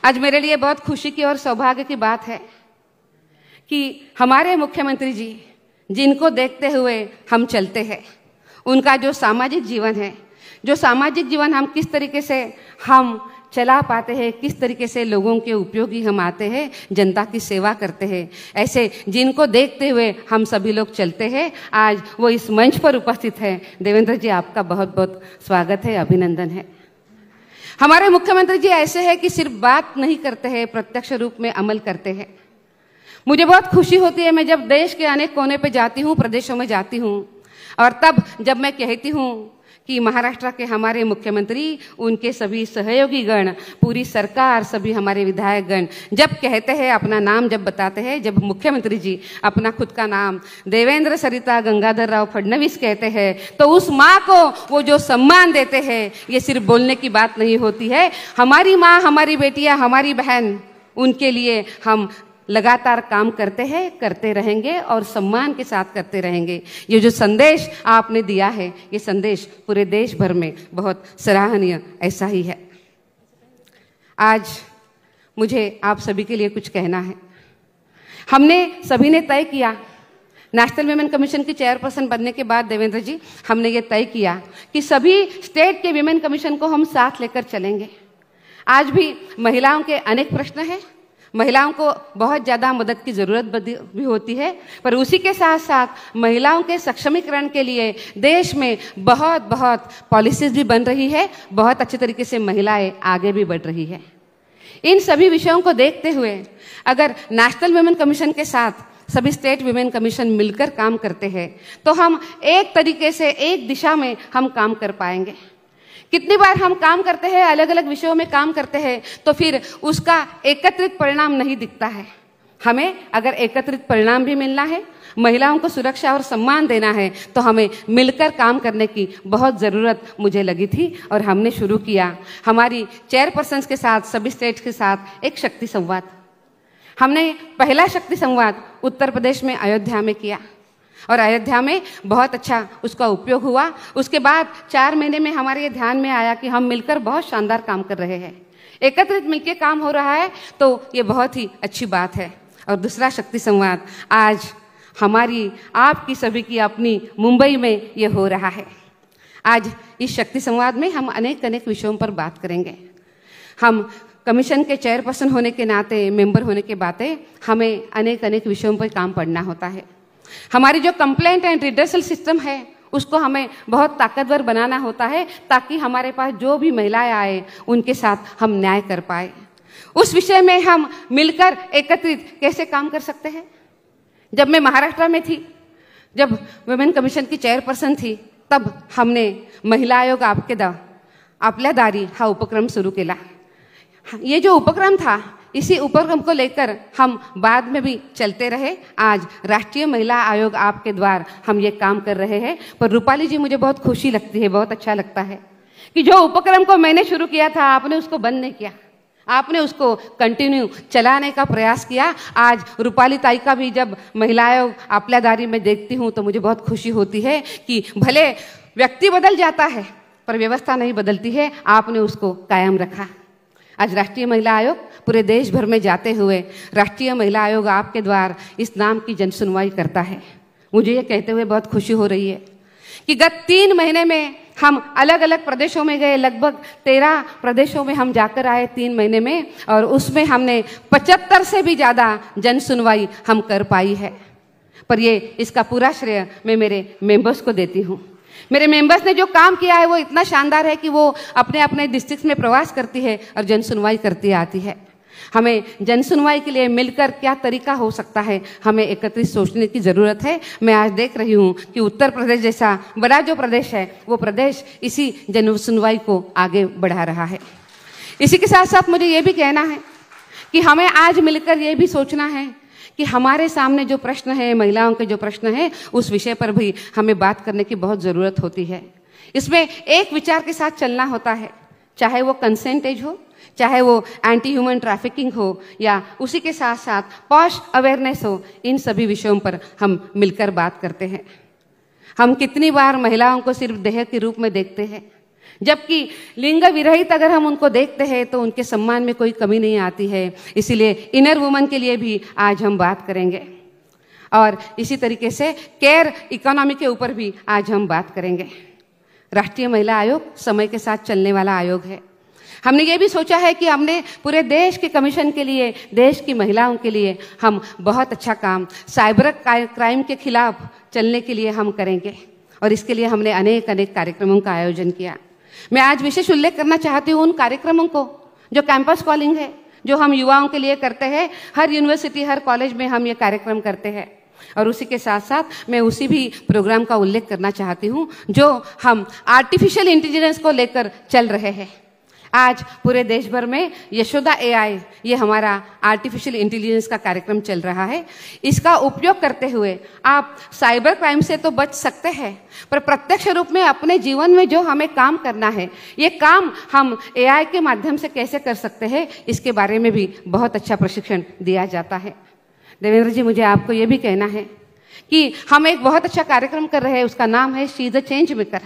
आज मेरे लिए बहुत खुशी की और सौभाग्य की बात है कि हमारे मुख्यमंत्री जी, जिनको देखते हुए हम चलते हैं, उनका जो सामाजिक जीवन है, जो सामाजिक जीवन हम किस तरीके से हम चला पाते हैं, किस तरीके से लोगों के उपयोगी हम आते हैं, जनता की सेवा करते हैं, ऐसे जिनको देखते हुए हम सभी लोग चलते हैं, आज वो इस मंच पर उपस्थित हैं। देवेंद्र जी, आपका बहुत बहुत स्वागत है, अभिनंदन है। हमारे मुख्यमंत्री जी ऐसे हैं कि सिर्फ बात नहीं करते हैं, प्रत्यक्ष रूप में अमल करते हैं। मुझे बहुत खुशी होती है मैं जब देश के अनेक कोने पे जाती हूँ, प्रदेशों में जाती हूँ, और तब जब मैं कहती हूँ कि महाराष्ट्र के हमारे मुख्यमंत्री, उनके सभी सहयोगी गण, पूरी सरकार, सभी हमारे विधायक गण जब कहते हैं, अपना नाम जब बताते हैं, जब मुख्यमंत्री जी अपना खुद का नाम देवेंद्र सरिता गंगाधर राव फडणवीस कहते हैं, तो उस माँ को वो जो सम्मान देते हैं, ये सिर्फ बोलने की बात नहीं होती है। हमारी माँ, हमारी बेटियाँ, हमारी बहन, उनके लिए हम लगातार काम करते हैं, करते रहेंगे और सम्मान के साथ करते रहेंगे। ये जो संदेश आपने दिया है, ये संदेश पूरे देश भर में बहुत सराहनीय ऐसा ही है। आज मुझे आप सभी के लिए कुछ कहना है। हमने सभी ने तय किया, नेशनल विमेन कमीशन की चेयरपर्सन बनने के बाद देवेंद्र जी, हमने ये तय किया कि सभी स्टेट के विमेन कमीशन को हम साथ लेकर चलेंगे। आज भी महिलाओं के अनेक प्रश्न हैं, महिलाओं को बहुत ज़्यादा मदद की ज़रूरत भी होती है, पर उसी के साथ साथ महिलाओं के सक्षमीकरण के लिए देश में बहुत बहुत पॉलिसीज़ भी बन रही है, बहुत अच्छे तरीके से महिलाएं आगे भी बढ़ रही है। इन सभी विषयों को देखते हुए अगर नेशनल वुमेन कमीशन के साथ सभी स्टेट वुमेन कमीशन मिलकर काम करते हैं तो हम एक तरीके से, एक दिशा में हम काम कर पाएंगे। कितनी बार हम काम करते हैं, अलग अलग विषयों में काम करते हैं, तो फिर उसका एकत्रित परिणाम नहीं दिखता है। हमें अगर एकत्रित परिणाम भी मिलना है, महिलाओं को सुरक्षा और सम्मान देना है, तो हमें मिलकर काम करने की बहुत ज़रूरत मुझे लगी थी और हमने शुरू किया हमारी चेयरपर्सन्स के साथ, सभी स्टेट्स के साथ एक शक्ति संवाद। हमने पहला शक्ति संवाद उत्तर प्रदेश में अयोध्या में किया और अयोध्या में बहुत अच्छा उसका उपयोग हुआ। उसके बाद 4 महीने में हमारे ये ध्यान में आया कि हम मिलकर बहुत शानदार काम कर रहे हैं, एकत्रित मिलकर काम हो रहा है, तो ये बहुत ही अच्छी बात है। और दूसरा शक्ति संवाद आज हमारी, आपकी सभी की अपनी मुंबई में ये हो रहा है। आज इस शक्ति संवाद में हम अनेक विषयों पर बात करेंगे। हम कमीशन के चेयरपर्सन होने के नाते, मेंबर होने के बातें, हमें अनेक विषयों पर काम पढ़ना होता है। हमारी जो कंप्लेंट एंड रिड्रेसल सिस्टम है उसको हमें बहुत ताकतवर बनाना होता है, ताकि हमारे पास जो भी महिलाएं आए उनके साथ हम न्याय कर पाए। उस विषय में हम मिलकर एकत्रित कैसे काम कर सकते हैं। जब मैं महाराष्ट्र में थी, जब वुमेन कमिशन की चेयरपर्सन थी, तब हमने महिला आयोग आपल्या दारी हा उपक्रम सुरू केला। ये जो उपक्रम था, इसी उपक्रम को लेकर हम बाद में भी चलते रहे। आज राष्ट्रीय महिला आयोग आपके द्वार हम ये काम कर रहे हैं। पर रूपाली जी, मुझे बहुत खुशी लगती है, बहुत अच्छा लगता है कि जो उपक्रम को मैंने शुरू किया था आपने उसको बंद नहीं किया, आपने उसको कंटिन्यू चलाने का प्रयास किया। आज रूपाली ताई का भी जब महिला आयोग आपल्यादारी में देखती हूँ तो मुझे बहुत खुशी होती है कि भले व्यक्ति बदल जाता है पर व्यवस्था नहीं बदलती है, आपने उसको कायम रखा। आज राष्ट्रीय महिला आयोग पूरे देश भर में जाते हुए राष्ट्रीय महिला आयोग आपके द्वार इस नाम की जन सुनवाई करता है। मुझे ये कहते हुए बहुत खुशी हो रही है कि गत 3 महीने में हम अलग अलग प्रदेशों में गए, लगभग 13 प्रदेशों में हम जाकर आए 3 महीने में, और उसमें हमने 75 से भी ज़्यादा जन सुनवाई हम कर पाई है। पर ये इसका पूरा श्रेय मैं मेरे मेंबर्स को देती हूँ। मेरे मेंबर्स ने जो काम किया है वो इतना शानदार है कि वो अपने अपने डिस्ट्रिक्ट में प्रवास करती है और जन सुनवाई करती आती है। हमें जन सुनवाई के लिए मिलकर क्या तरीका हो सकता है, हमें एकत्रित सोचने की ज़रूरत है। मैं आज देख रही हूँ कि उत्तर प्रदेश जैसा बड़ा जो प्रदेश है वो प्रदेश इसी जन सुनवाई को आगे बढ़ा रहा है। इसी के साथ साथ मुझे ये भी कहना है कि हमें आज मिलकर ये भी सोचना है कि हमारे सामने जो प्रश्न है, महिलाओं के जो प्रश्न है, उस विषय पर भी हमें बात करने की बहुत ज़रूरत होती है। इसमें एक विचार के साथ चलना होता है, चाहे वो कंसेंट एज हो, चाहे वो एंटी ह्यूमन ट्रैफिकिंग हो, या उसी के साथ साथ पॉश अवेयरनेस हो। इन सभी विषयों पर हम मिलकर बात करते हैं। हम कितनी बार महिलाओं को सिर्फ देह के रूप में देखते हैं, जबकि लिंग विरहित अगर हम उनको देखते हैं तो उनके सम्मान में कोई कमी नहीं आती है। इसीलिए इनर वुमन के लिए भी आज हम बात करेंगे, और इसी तरीके से केयर इकोनॉमी के ऊपर भी आज हम बात करेंगे। राष्ट्रीय महिला आयोग समय के साथ चलने वाला आयोग है। हमने ये भी सोचा है कि हमने पूरे देश के कमीशन के लिए, देश की महिलाओं के लिए हम बहुत अच्छा काम साइबर क्राइम के खिलाफ चलने के लिए हम करेंगे, और इसके लिए हमने अनेक कार्यक्रमों का आयोजन किया। मैं आज विशेष उल्लेख करना चाहती हूँ उन कार्यक्रमों को जो कैंपस कॉलिंग है, जो हम युवाओं के लिए करते हैं। हर यूनिवर्सिटी, हर कॉलेज में हम ये कार्यक्रम करते हैं, और उसी के साथ साथ मैं उसी भी प्रोग्राम का उल्लेख करना चाहती हूँ जो हम आर्टिफिशियल इंटेलिजेंस को लेकर चल रहे हैं। आज पूरे देश भर में यशोदा AI, ये हमारा आर्टिफिशियल इंटेलिजेंस का कार्यक्रम चल रहा है। इसका उपयोग करते हुए आप साइबर क्राइम से तो बच सकते हैं, पर प्रत्यक्ष रूप में अपने जीवन में जो हमें काम करना है, ये काम हम AI के माध्यम से कैसे कर सकते हैं, इसके बारे में भी बहुत अच्छा प्रशिक्षण दिया जाता है। देवेंद्र जी, मुझे आपको ये भी कहना है कि हम एक बहुत अच्छा कार्यक्रम कर रहे हैं, उसका नाम है शी द चेंज मेकर।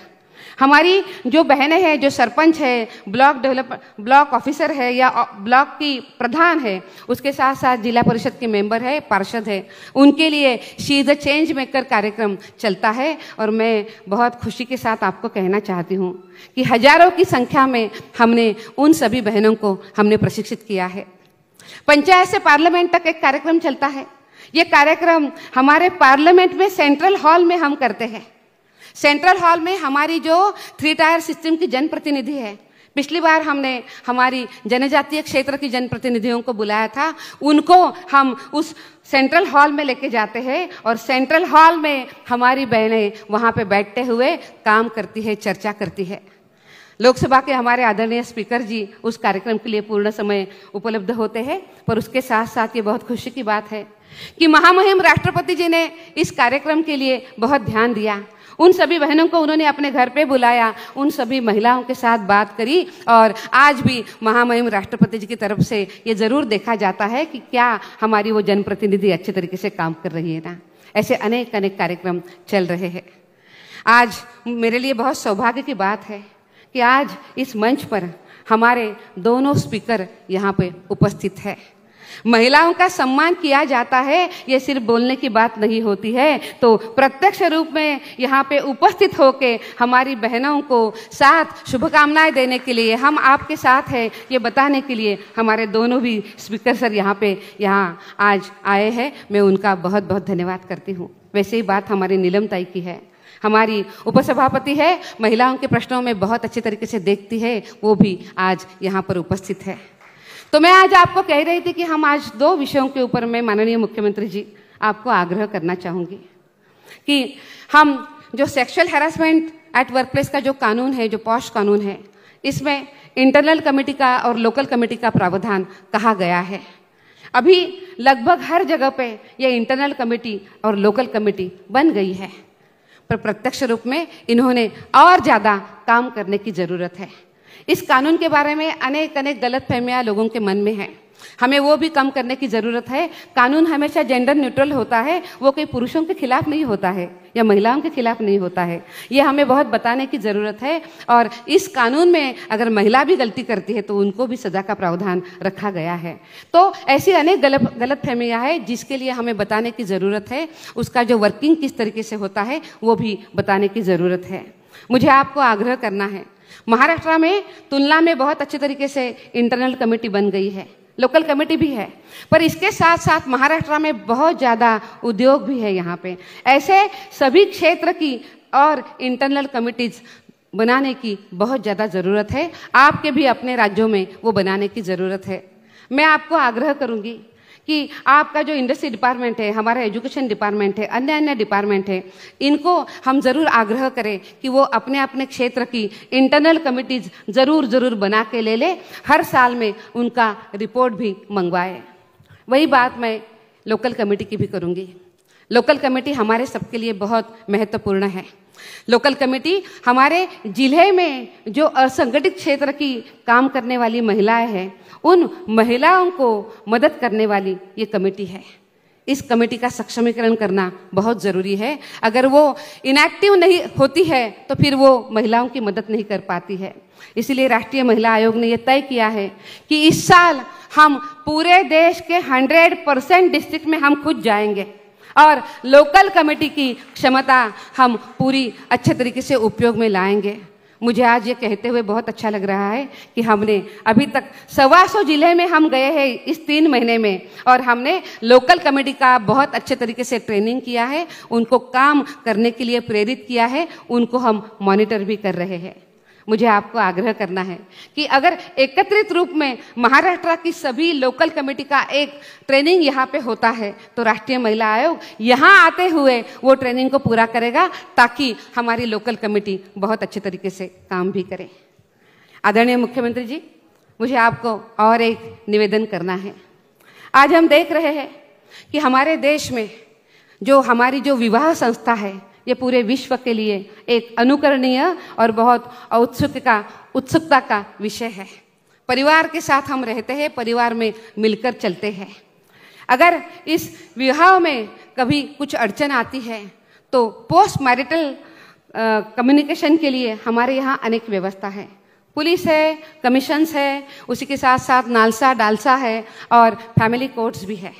हमारी जो बहनें हैं, जो सरपंच है, ब्लॉक ऑफिसर है, या ब्लॉक की प्रधान है, उसके साथ साथ जिला परिषद के मेंबर है, पार्षद है, उनके लिए शी द चेंज मेकर कार्यक्रम चलता है। और मैं बहुत खुशी के साथ आपको कहना चाहती हूँ कि हजारों की संख्या में हमने उन सभी बहनों को हमने प्रशिक्षित किया है। पंचायत से पार्लियामेंट तक एक कार्यक्रम चलता है। ये कार्यक्रम हमारे पार्लियामेंट में सेंट्रल हॉल में हम करते हैं। सेंट्रल हॉल में हमारी जो 3 टायर सिस्टम की जनप्रतिनिधि है, पिछली बार हमने हमारी जनजातीय क्षेत्र की जनप्रतिनिधियों को बुलाया था, उनको हम उस सेंट्रल हॉल में लेके जाते हैं, और सेंट्रल हॉल में हमारी बहनें वहाँ पे बैठते हुए काम करती है, चर्चा करती है। लोकसभा के हमारे आदरणीय स्पीकर जी उस कार्यक्रम के लिए पूर्ण समय उपलब्ध होते हैं। पर उसके साथ साथ ये बहुत खुशी की बात है कि महामहिम राष्ट्रपति जी ने इस कार्यक्रम के लिए बहुत ध्यान दिया। उन सभी बहनों को उन्होंने अपने घर पे बुलाया, उन सभी महिलाओं के साथ बात करी, और आज भी महामहिम राष्ट्रपति जी की तरफ से ये ज़रूर देखा जाता है कि क्या हमारी वो जनप्रतिनिधि अच्छे तरीके से काम कर रही है ना। ऐसे अनेक कार्यक्रम चल रहे हैं। आज मेरे लिए बहुत सौभाग्य की बात है कि आज इस मंच पर हमारे दोनों स्पीकर यहाँ पे उपस्थित है। महिलाओं का सम्मान किया जाता है, ये सिर्फ बोलने की बात नहीं होती है, तो प्रत्यक्ष रूप में यहाँ पे उपस्थित होके हमारी बहनों को साथ शुभकामनाएं देने के लिए हम आपके साथ हैं, ये बताने के लिए हमारे दोनों भी स्पीकर सर यहाँ आज आए हैं। मैं उनका बहुत बहुत धन्यवाद करती हूँ। वैसे ही बात हमारी नीलम ताई की है, हमारी उपसभापति है, महिलाओं के प्रश्नों में बहुत अच्छे तरीके से देखती है, वो भी आज यहाँ पर उपस्थित है। तो मैं आज आपको कह रही थी कि हम आज 2 विषयों के ऊपर मैं माननीय मुख्यमंत्री जी आपको आग्रह करना चाहूँगी कि हम जो sexual harassment at work place का जो कानून है, जो पॉश कानून है, इसमें इंटरनल कमेटी का और लोकल कमेटी का प्रावधान कहा गया है। अभी लगभग हर जगह पे ये इंटरनल कमेटी और लोकल कमेटी बन गई है, पर प्रत्यक्ष रूप में इन्होंने और ज़्यादा काम करने की ज़रूरत है। इस कानून के बारे में अनेक गलतफहमियां लोगों के मन में हैं, हमें वो भी कम करने की ज़रूरत है। कानून हमेशा जेंडर न्यूट्रल होता है, वो कोई पुरुषों के खिलाफ नहीं होता है या महिलाओं के खिलाफ नहीं होता है, ये हमें बहुत बताने की ज़रूरत है। और इस कानून में अगर महिला भी गलती करती है तो उनको भी सज़ा का प्रावधान रखा गया है। तो ऐसी अनेक गलतफहमियां हैं जिसके लिए हमें बताने की ज़रूरत है, उसका जो वर्किंग किस तरीके से होता है वो भी बताने की ज़रूरत है। मुझे आपको आग्रह करना है, महाराष्ट्र में तुलना में बहुत अच्छे तरीके से इंटरनल कमेटी बन गई है, लोकल कमेटी भी है, पर इसके साथ साथ महाराष्ट्र में बहुत ज़्यादा उद्योग भी है। यहाँ पे ऐसे सभी क्षेत्र की और इंटरनल कमिटीज बनाने की बहुत ज़्यादा ज़रूरत है। आपके भी अपने राज्यों में वो बनाने की ज़रूरत है। मैं आपको आग्रह करूँगी कि आपका जो इंडस्ट्री डिपार्टमेंट है, हमारा एजुकेशन डिपार्टमेंट है, अन्य डिपार्टमेंट है, इनको हम ज़रूर आग्रह करें कि वो अपने अपने क्षेत्र की इंटरनल कमिटीज ज़रूर बना के ले ले, हर साल में उनका रिपोर्ट भी मंगवाए। वही बात मैं लोकल कमेटी की भी करूँगी। लोकल कमेटी हमारे सबके लिए बहुत महत्वपूर्ण है। लोकल कमेटी हमारे जिले में जो असंगठित क्षेत्र की काम करने वाली महिलाएं हैं, उन महिलाओं को मदद करने वाली ये कमेटी है। इस कमेटी का सक्षमीकरण करना बहुत ज़रूरी है। अगर वो इनएक्टिव नहीं होती है तो फिर वो महिलाओं की मदद नहीं कर पाती है। इसीलिए राष्ट्रीय महिला आयोग ने ये तय किया है कि इस साल हम पूरे देश के 100% डिस्ट्रिक्ट में हम खुद जाएंगे और लोकल कमेटी की क्षमता हम पूरी अच्छे तरीके से उपयोग में लाएंगे। मुझे आज ये कहते हुए बहुत अच्छा लग रहा है कि हमने अभी तक 125 जिले में हम गए हैं इस 3 महीने में, और हमने लोकल कमेटी का बहुत अच्छे तरीके से ट्रेनिंग किया है, उनको काम करने के लिए प्रेरित किया है, उनको हम मॉनिटर भी कर रहे हैं। मुझे आपको आग्रह करना है कि अगर एकत्रित रूप में महाराष्ट्र की सभी लोकल कमेटी का एक ट्रेनिंग यहाँ पे होता है तो राष्ट्रीय महिला आयोग यहाँ आते हुए वो ट्रेनिंग को पूरा करेगा, ताकि हमारी लोकल कमेटी बहुत अच्छे तरीके से काम भी करे। आदरणीय मुख्यमंत्री जी, मुझे आपको और एक निवेदन करना है। आज हम देख रहे हैं कि हमारे देश में हमारी जो विवाह संस्था है, ये पूरे विश्व के लिए एक अनुकरणीय और बहुत उत्सुकता का विषय है। परिवार के साथ हम रहते हैं, परिवार में मिलकर चलते हैं। अगर इस विवाह में कभी कुछ अड़चन आती है तो पोस्ट मैरिटल कम्युनिकेशन के लिए हमारे यहाँ अनेक व्यवस्था है। पुलिस है, कमीशंस है, उसी के साथ साथ नालसा डालसा है और फैमिली कोर्ट्स भी है।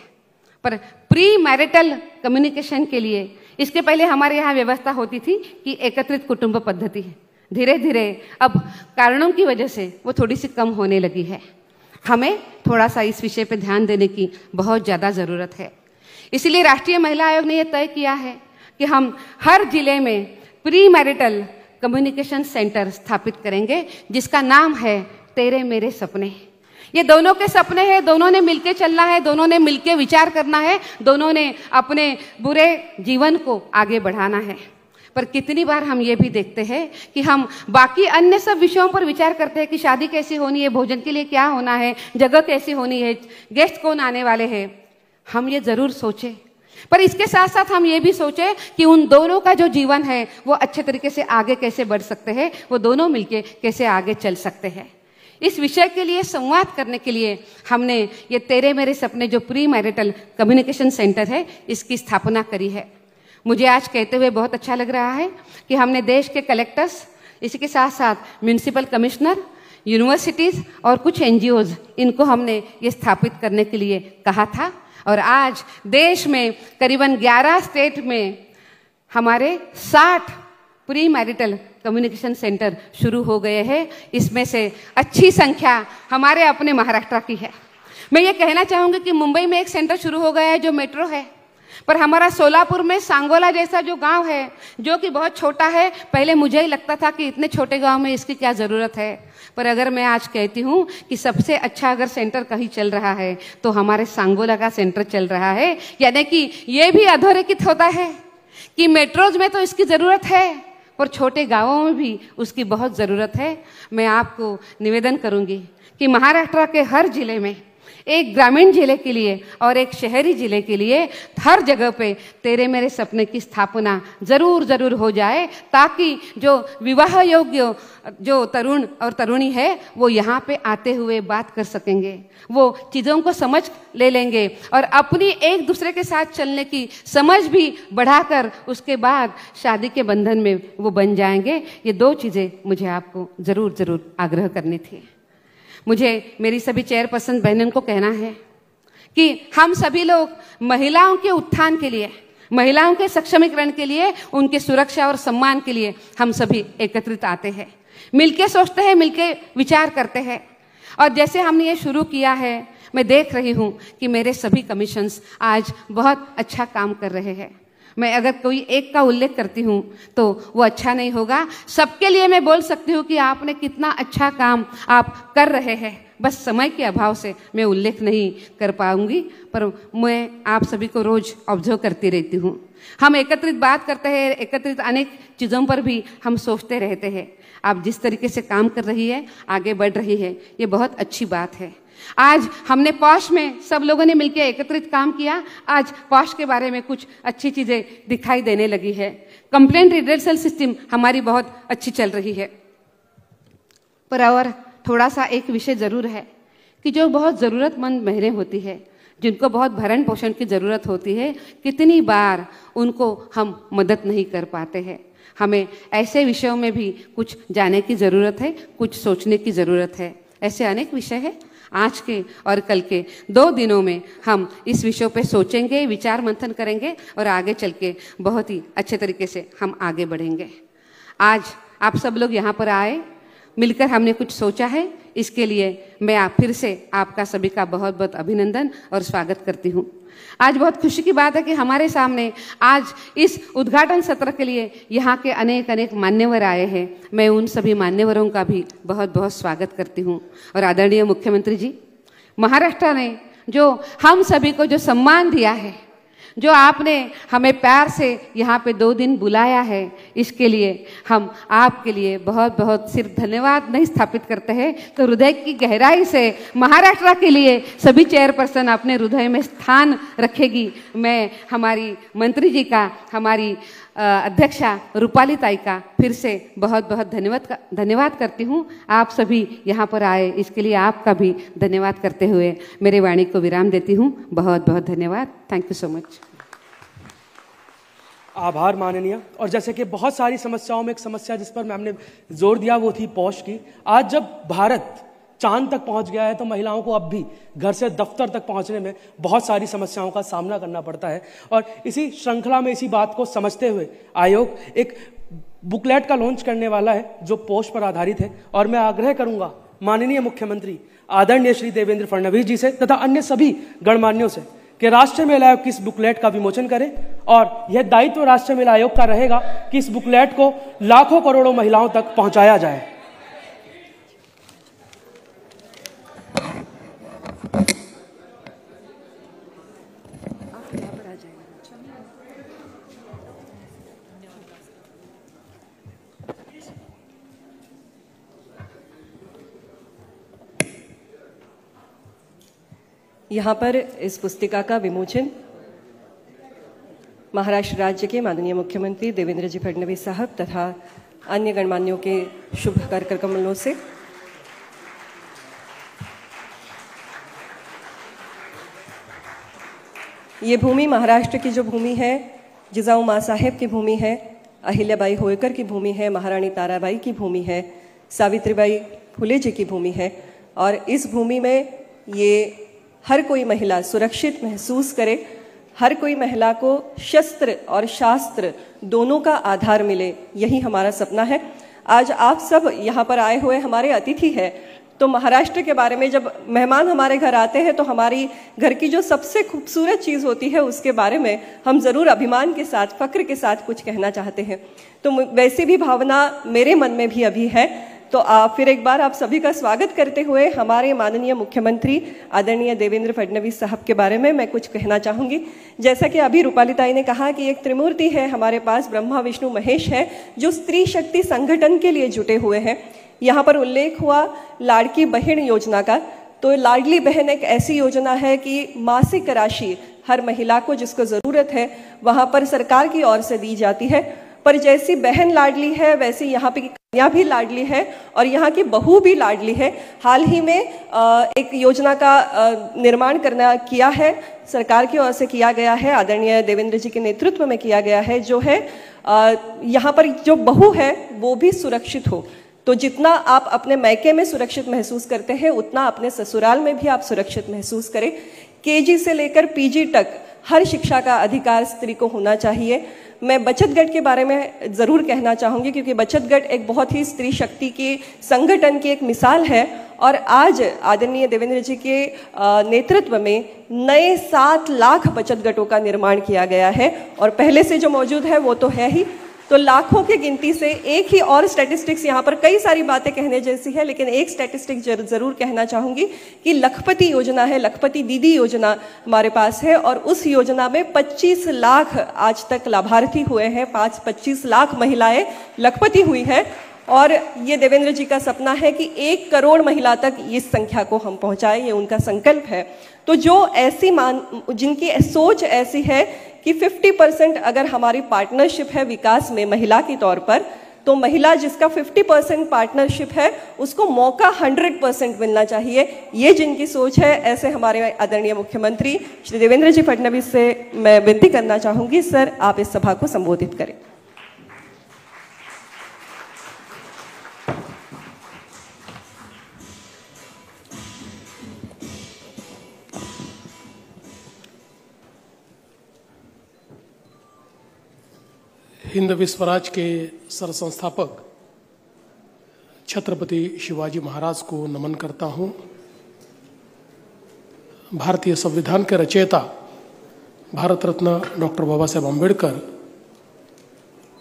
पर प्री मैरिटल कम्युनिकेशन के लिए इसके पहले हमारे यहाँ व्यवस्था होती थी कि एकत्रित कुटुंब पद्धति है। धीरे धीरे अब कारणों की वजह से वो थोड़ी सी कम होने लगी है। हमें थोड़ा सा इस विषय पे ध्यान देने की बहुत ज़्यादा ज़रूरत है। इसीलिए राष्ट्रीय महिला आयोग ने यह तय किया है कि हम हर जिले में प्री मैरिटल कम्युनिकेशन सेंटर स्थापित करेंगे, जिसका नाम है तेरे मेरे सपने। ये दोनों के सपने हैं, दोनों ने मिलके चलना है, दोनों ने मिलके विचार करना है, दोनों ने अपने बुरे जीवन को आगे बढ़ाना है। पर कितनी बार हम ये भी देखते हैं कि हम बाकी अन्य सब विषयों पर विचार करते हैं कि शादी कैसी होनी है, भोजन के लिए क्या होना है, जगह कैसी होनी है, गेस्ट कौन आने वाले हैं। हम ये जरूर सोचें, पर इसके साथ साथ हम ये भी सोचें कि उन दोनों का जो जीवन है वो अच्छे तरीके से आगे कैसे बढ़ सकते हैं, वो दोनों मिलके कैसे आगे चल सकते हैं। इस विषय के लिए संवाद करने के लिए हमने ये तेरे मेरे सपने जो प्री मैरिटल कम्युनिकेशन सेंटर है, इसकी स्थापना करी है। मुझे आज कहते हुए बहुत अच्छा लग रहा है कि हमने देश के कलेक्टर्स, इसी के साथ साथ म्यूनिसिपल कमिश्नर, यूनिवर्सिटीज़ और कुछ NGOs, इनको हमने ये स्थापित करने के लिए कहा था, और आज देश में करीबन 11 स्टेट में हमारे 60 प्री मैरिटल कम्युनिकेशन सेंटर शुरू हो गए हैं। इसमें से अच्छी संख्या हमारे अपने महाराष्ट्र की है। मैं ये कहना चाहूँगी कि मुंबई में एक सेंटर शुरू हो गया है जो मेट्रो है, पर हमारा सोलापुर में सांगोला जैसा जो गांव है, जो कि बहुत छोटा है, पहले मुझे ही लगता था कि इतने छोटे गांव में इसकी क्या ज़रूरत है, पर अगर मैं आज कहती हूँ कि सबसे अच्छा अगर सेंटर कहीं चल रहा है तो हमारे सांगोला का सेंटर चल रहा है। यानी कि ये भी अधोरेखित होता है कि मेट्रोज में तो इसकी ज़रूरत है, पर छोटे गांवों में भी उसकी बहुत ज़रूरत है। मैं आपको निवेदन करूंगी कि महाराष्ट्र के हर जिले में एक ग्रामीण जिले के लिए और एक शहरी जिले के लिए हर जगह पे तेरे मेरे सपने की स्थापना जरूर जरूर हो जाए, ताकि जो विवाह योग्य जो तरुण और तरुणी है वो यहाँ पे आते हुए बात कर सकेंगे, वो चीज़ों को समझ ले लेंगे और अपनी एक दूसरे के साथ चलने की समझ भी बढ़ाकर उसके बाद शादी के बंधन में वो बन जाएंगे। ये दो चीज़ें मुझे आपको ज़रूर ज़रूर आग्रह करनी थी। मुझे मेरी सभी चेयरपर्सन बहनों को कहना है कि हम सभी लोग महिलाओं के उत्थान के लिए, महिलाओं के सक्षमीकरण के लिए, उनके सुरक्षा और सम्मान के लिए हम सभी एकत्रित आते हैं, मिलके सोचते हैं, मिलके विचार करते हैं। और जैसे हमने ये शुरू किया है, मैं देख रही हूँ कि मेरे सभी कमीशंस आज बहुत अच्छा काम कर रहे हैं। मैं अगर कोई एक का उल्लेख करती हूँ तो वो अच्छा नहीं होगा। सबके लिए मैं बोल सकती हूँ कि आपने कितना अच्छा काम आप कर रहे हैं, बस समय के अभाव से मैं उल्लेख नहीं कर पाऊंगी, पर मैं आप सभी को रोज ऑब्जर्व करती रहती हूँ। हम एकत्रित बात करते हैं, एकत्रित अनेक चीज़ों पर भी हम सोचते रहते हैं। आप जिस तरीके से काम कर रही है, आगे बढ़ रही है, ये बहुत अच्छी बात है। आज हमने पॉश में सब लोगों ने मिलकर एकत्रित काम किया, आज पॉश के बारे में कुछ अच्छी चीज़ें दिखाई देने लगी है। कंप्लेंट रिड्रेसल सिस्टम हमारी बहुत अच्छी चल रही है। पर और थोड़ा सा एक विषय ज़रूर है कि जो बहुत ज़रूरतमंद महिलाएं होती है, जिनको बहुत भरण पोषण की ज़रूरत होती है, कितनी बार उनको हम मदद नहीं कर पाते हैं। हमें ऐसे विषयों में भी कुछ जानने की ज़रूरत है, कुछ सोचने की ज़रूरत है। ऐसे अनेक विषय हैं। आज के और कल के 2 दिनों में हम इस विषय पे सोचेंगे, विचार मंथन करेंगे और आगे चल के बहुत ही अच्छे तरीके से हम आगे बढ़ेंगे। आज आप सब लोग यहाँ पर आए, मिलकर हमने कुछ सोचा है, इसके लिए मैं फिर से आपका सभी का बहुत बहुत अभिनंदन और स्वागत करती हूँ। आज बहुत खुशी की बात है कि हमारे सामने आज इस उद्घाटन सत्र के लिए यहाँ के अनेक अनेक मान्यवर आए हैं। मैं उन सभी मान्यवरों का भी बहुत बहुत स्वागत करती हूँ। और आदरणीय मुख्यमंत्री जी, महाराष्ट्र ने जो हम सभी को जो सम्मान दिया है, जो आपने हमें प्यार से यहाँ पे 2 दिन बुलाया है, इसके लिए हम आपके लिए बहुत बहुत सिर्फ धन्यवाद नहीं स्थापित करते हैं, तो हृदय की गहराई से महाराष्ट्र के लिए सभी चेयरपर्सन अपने हृदय में स्थान रखेगी। मैं हमारी मंत्री जी का, हमारी अध्यक्षा रूपाली ताई का फिर से बहुत बहुत धन्यवाद करती हूँ। आप सभी यहाँ पर आए, इसके लिए आपका भी धन्यवाद करते हुए मेरे वाणी को विराम देती हूँ। बहुत बहुत धन्यवाद। Thank you so much. आभार माननीय। और जैसे कि बहुत सारी समस्याओं में एक समस्या जिस पर मैम ने जोर दिया वो थी पौष की। आज जब भारत चांद तक पहुंच गया है तो महिलाओं को अब भी घर से दफ्तर तक पहुंचने में बहुत सारी समस्याओं का सामना करना पड़ता है। और इसी श्रृंखला में इसी बात को समझते हुए आयोग एक बुकलेट का लॉन्च करने वाला है जो पौष पर आधारित है। और मैं आग्रह करूंगा माननीय मुख्यमंत्री आदरणीय श्री देवेंद्र फडणवीस जी से तथा अन्य सभी गणमान्यों से कि राष्ट्रीय महिला आयोग की इस बुकलेट का विमोचन करें। और यह दायित्व राष्ट्रीय महिला आयोग का रहेगा कि इस बुकलेट को लाखों करोड़ों महिलाओं तक पहुंचाया जाए। यहाँ पर इस पुस्तिका का विमोचन महाराष्ट्र राज्य के माननीय मुख्यमंत्री देवेंद्र जी फडणवीस साहब तथा अन्य गणमान्यों के शुभ कर कमलों से ये भूमि महाराष्ट्र की जो भूमि है, जिजाऊ माँ साहेब की भूमि है, अहिल्याबाई होळकर की भूमि है, महारानी ताराबाई की भूमि है, सावित्रीबाई फुले जी की भूमि है। और इस भूमि में ये हर कोई महिला सुरक्षित महसूस करे, हर कोई महिला को शस्त्र और शास्त्र दोनों का आधार मिले, यही हमारा सपना है। आज आप सब यहाँ पर आए हुए हमारे अतिथि हैं, तो महाराष्ट्र के बारे में जब मेहमान हमारे घर आते हैं तो हमारी घर की जो सबसे खूबसूरत चीज़ होती है उसके बारे में हम ज़रूर अभिमान के साथ, फक्र के साथ कुछ कहना चाहते हैं। तो वैसी भी भावना मेरे मन में भी अभी है। तो फिर एक बार आप सभी का स्वागत करते हुए हमारे माननीय मुख्यमंत्री आदरणीय देवेंद्र फडणवीस साहब के बारे में मैं कुछ कहना चाहूँगी। जैसा कि अभी रूपाली ताई ने कहा कि एक त्रिमूर्ति है हमारे पास, ब्रह्मा विष्णु महेश है, जो स्त्री शक्ति संगठन के लिए जुटे हुए हैं। यहाँ पर उल्लेख हुआ लाड़की बहन योजना का, तो लाडली बहन एक ऐसी योजना है कि मासिक राशि हर महिला को जिसको ज़रूरत है वहाँ पर सरकार की ओर से दी जाती है। पर जैसी बहन लाडली है वैसी यहाँ पे कन्या भी लाडली है और यहाँ की बहू भी लाडली है। हाल ही में एक योजना का निर्माण किया है, सरकार की ओर से किया गया है, आदरणीय देवेंद्र जी के नेतृत्व में किया गया है, जो है यहाँ पर जो बहू है वो भी सुरक्षित हो। तो जितना आप अपने मैके में सुरक्षित महसूस करते हैं उतना अपने ससुराल में भी आप सुरक्षित महसूस करें। केजी से लेकर पीजी तक हर शिक्षा का अधिकार स्त्री को होना चाहिए। मैं बचत गट के बारे में ज़रूर कहना चाहूँगी क्योंकि बचत गट एक बहुत ही स्त्री शक्ति की संगठन की एक मिसाल है और आज आदरणीय देवेंद्र जी के नेतृत्व में नए 7 लाख बचत गटों का निर्माण किया गया है और पहले से जो मौजूद है वो तो है ही। तो लाखों की गिनती से एक ही और स्टैटिस्टिक्स, यहाँ पर कई सारी बातें कहने जैसी है लेकिन एक स्टैटिस्टिक्स जरूर कहना चाहूँगी कि लखपति योजना है, लखपति दीदी योजना हमारे पास है और उस योजना में 25 लाख आज तक लाभार्थी हुए हैं, 25 लाख महिलाएं लखपति हुई है और ये देवेंद्र जी का सपना है कि 1 करोड़ महिला तक इस संख्या को हम पहुँचाएं, ये उनका संकल्प है। तो जो ऐसी जिनकी सोच ऐसी है कि 50% अगर हमारी पार्टनरशिप है विकास में महिला के तौर पर, तो महिला जिसका 50% पार्टनरशिप है उसको मौका 100% मिलना चाहिए। ये जिनकी सोच है, ऐसे हमारे आदरणीय मुख्यमंत्री श्री देवेंद्र जी फडणवीस से मैं विनती करना चाहूँगी, सर आप इस सभा को संबोधित करें। हिंदवी स्वराज के सरसंस्थापक छत्रपति शिवाजी महाराज को नमन करता हूँ। भारतीय संविधान के रचयिता भारत रत्न डॉक्टर बाबा साहेब अम्बेडकर,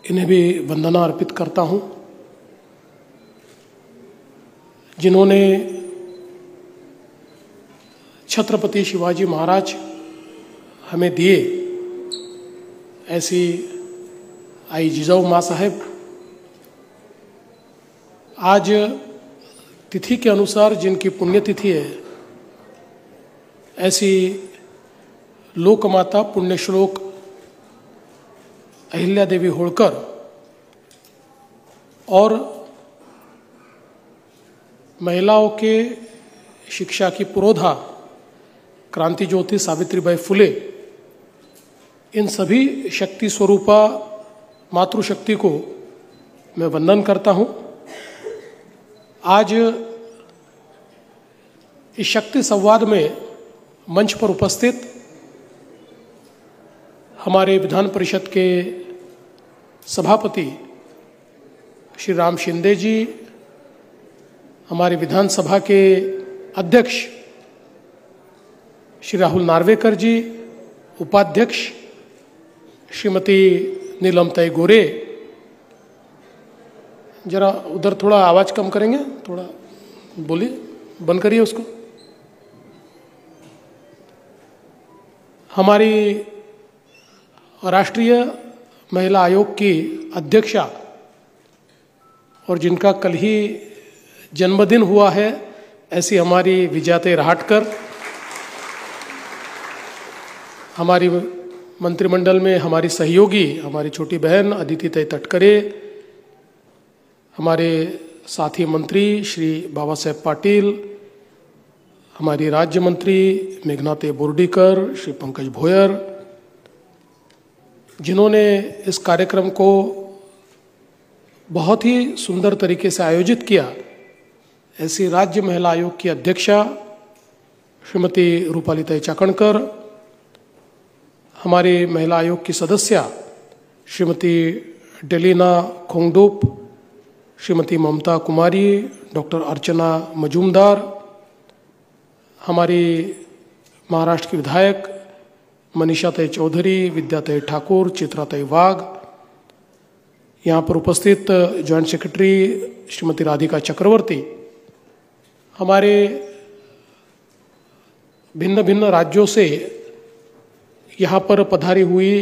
इन्हें भी वंदना अर्पित करता हूँ, जिन्होंने छत्रपति शिवाजी महाराज हमें दिए। ऐसी आई जिजाऊ माँ साहेब आज तिथि के अनुसार जिनकी पुण्यतिथि है, ऐसी लोकमाता पुण्यश्लोक अहिल्या देवी होळकर और महिलाओं के शिक्षा की पुरोधा क्रांति ज्योति सावित्रीबाई फुले, इन सभी शक्ति स्वरूपा मातृशक्ति को मैं वंदन करता हूं। आज इस शक्ति संवाद में मंच पर उपस्थित हमारे विधान परिषद के सभापति श्री राम शिंदे जी, हमारे विधानसभा के अध्यक्ष श्री राहुल नार्वेकर जी, उपाध्यक्ष श्रीमती नीलम तय गोरे, जरा उधर थोड़ा आवाज कम करेंगे, थोड़ा बोलिए, बंद करिए उसको। हमारी राष्ट्रीय महिला आयोग की अध्यक्षा और जिनका कल ही जन्मदिन हुआ है, ऐसी हमारी विजयाते राहटकर, हमारी मंत्रिमंडल में हमारी सहयोगी हमारी छोटी बहन अदिति तय तटकरे, हमारे साथी मंत्री श्री बाबा साहेब पाटिल, हमारी राज्य मंत्री मेघनाते बोर्डीकर, श्री पंकज भोयर, जिन्होंने इस कार्यक्रम को बहुत ही सुंदर तरीके से आयोजित किया। ऐसी राज्य महिला आयोग की अध्यक्षा श्रीमती रूपाली तय चाकणकर, हमारे महिला आयोग की सदस्या श्रीमती डेलिना खोंगडोप, श्रीमती ममता कुमारी, डॉक्टर अर्चना मजूमदार, हमारी महाराष्ट्र की विधायक मनीषा तय चौधरी, विद्या तय ठाकुर, चित्रा तय वाघ, यहाँ पर उपस्थित जॉइंट सेक्रेटरी श्रीमती राधिका चक्रवर्ती, हमारे भिन्न भिन्न राज्यों से यहाँ पर पधारी हुई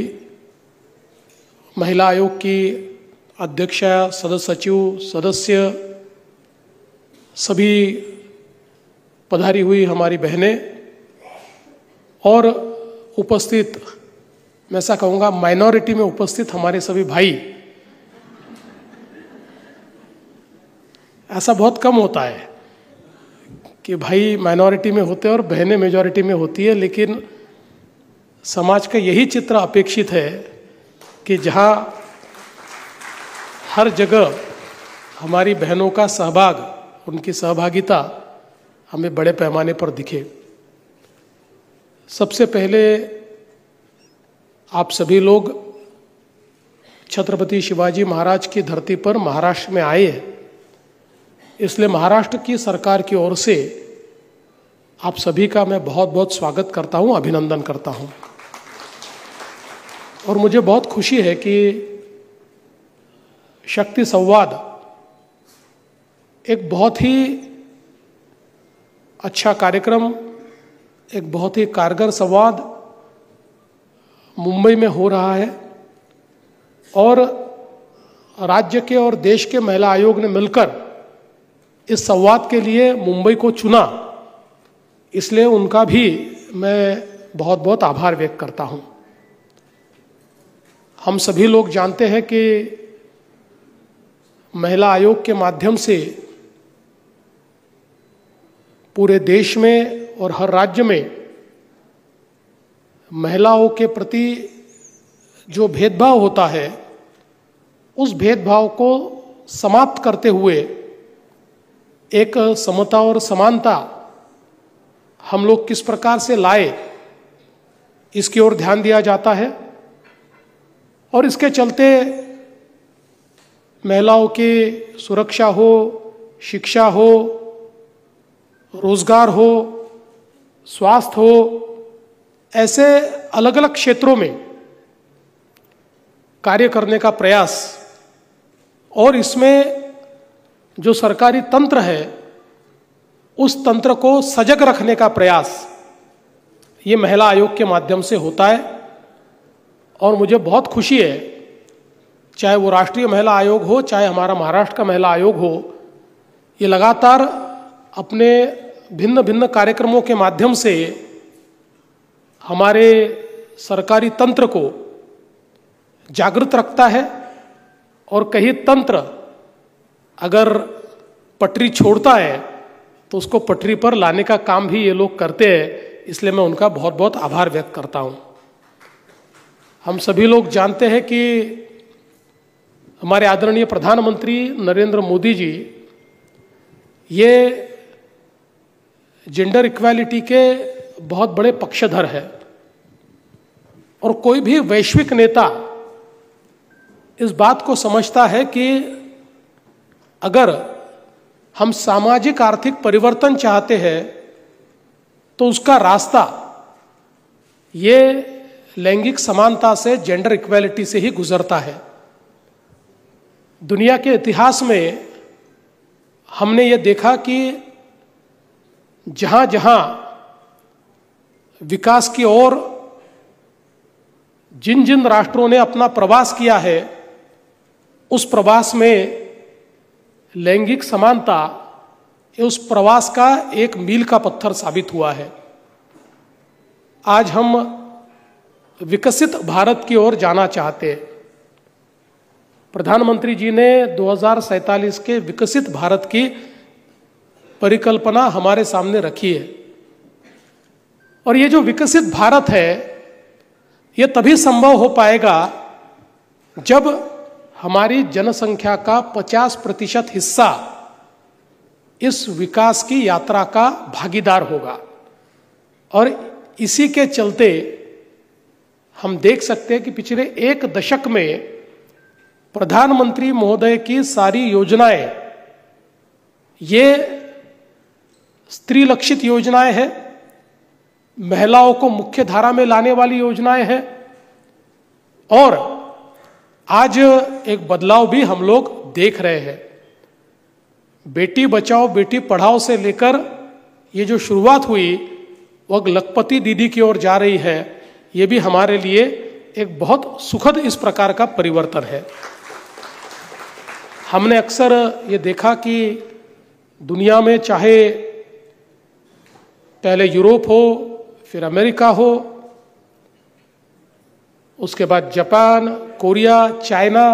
महिला आयोग की अध्यक्षा, सदस्य सचिव, सदस्य, सभी पधारी हुई हमारी बहनें और उपस्थित, मैं ऐसा कहूँगा माइनॉरिटी में उपस्थित हमारे सभी भाई। ऐसा बहुत कम होता है कि भाई माइनॉरिटी में होते हैं और बहनें मेजॉरिटी में होती है, लेकिन समाज का यही चित्र अपेक्षित है कि जहाँ हर जगह हमारी बहनों का सहभाग, उनकी सहभागिता हमें बड़े पैमाने पर दिखे। सबसे पहले आप सभी लोग छत्रपति शिवाजी महाराज की धरती पर महाराष्ट्र में आए हैं, इसलिए महाराष्ट्र की सरकार की ओर से आप सभी का मैं बहुत बहुत स्वागत करता हूं, अभिनंदन करता हूं। और मुझे बहुत खुशी है कि शक्ति संवाद एक बहुत ही अच्छा कार्यक्रम, एक बहुत ही कारगर संवाद मुंबई में हो रहा है और राज्य के और देश के महिला आयोग ने मिलकर इस संवाद के लिए मुंबई को चुना, इसलिए उनका भी मैं बहुत बहुत आभार व्यक्त करता हूं। हम सभी लोग जानते हैं कि महिला आयोग के माध्यम से पूरे देश में और हर राज्य में महिलाओं के प्रति जो भेदभाव होता है, उस भेदभाव को समाप्त करते हुए एक समता और समानता हम लोग किस प्रकार से लाए, इसकी ओर ध्यान दिया जाता है। और इसके चलते महिलाओं की सुरक्षा हो, शिक्षा हो, रोजगार हो, स्वास्थ्य हो, ऐसे अलग अलग क्षेत्रों में कार्य करने का प्रयास और इसमें जो सरकारी तंत्र है उस तंत्र को सजग रखने का प्रयास ये महिला आयोग के माध्यम से होता है। और मुझे बहुत खुशी है, चाहे वो राष्ट्रीय महिला आयोग हो, चाहे हमारा महाराष्ट्र का महिला आयोग हो, ये लगातार अपने भिन्न भिन्न कार्यक्रमों के माध्यम से हमारे सरकारी तंत्र को जागृत रखता है। और कहीं तंत्र अगर पटरी छोड़ता है तो उसको पटरी पर लाने का काम भी ये लोग करते हैं, इसलिए मैं उनका बहुत बहुत आभार व्यक्त करता हूँ। हम सभी लोग जानते हैं कि हमारे आदरणीय प्रधानमंत्री नरेंद्र मोदी जी ये जेंडर इक्वालिटी के बहुत बड़े पक्षधर है और कोई भी वैश्विक नेता इस बात को समझता है कि अगर हम सामाजिक आर्थिक परिवर्तन चाहते हैं तो उसका रास्ता ये लैंगिक समानता से, जेंडर इक्वालिटी से ही गुजरता है। दुनिया के इतिहास में हमने ये देखा कि जहां जहां विकास की ओर जिन जिन राष्ट्रों ने अपना प्रवास किया है, उस प्रवास में लैंगिक समानता उस प्रवास का एक मील का पत्थर साबित हुआ है। आज हम विकसित भारत की ओर जाना चाहते हैं। प्रधानमंत्री जी ने 2047 के विकसित भारत की परिकल्पना हमारे सामने रखी है। और ये जो विकसित भारत है, ये तभी संभव हो पाएगा जब हमारी जनसंख्या का 50% हिस्सा इस विकास की यात्रा का भागीदार होगा। और इसी के चलते हम देख सकते हैं कि पिछले एक दशक में प्रधानमंत्री महोदय की सारी योजनाएं ये स्त्री लक्षित योजनाएं हैं, महिलाओं को मुख्य धारा में लाने वाली योजनाएं हैं। और आज एक बदलाव भी हम लोग देख रहे हैं। बेटी बचाओ बेटी पढ़ाओ से लेकर ये जो शुरुआत हुई वो लखपति दीदी की ओर जा रही है। ये भी हमारे लिए एक बहुत सुखद इस प्रकार का परिवर्तन है। हमने अक्सर ये देखा कि दुनिया में चाहे पहले यूरोप हो, फिर अमेरिका हो, उसके बाद जापान, कोरिया, चाइना,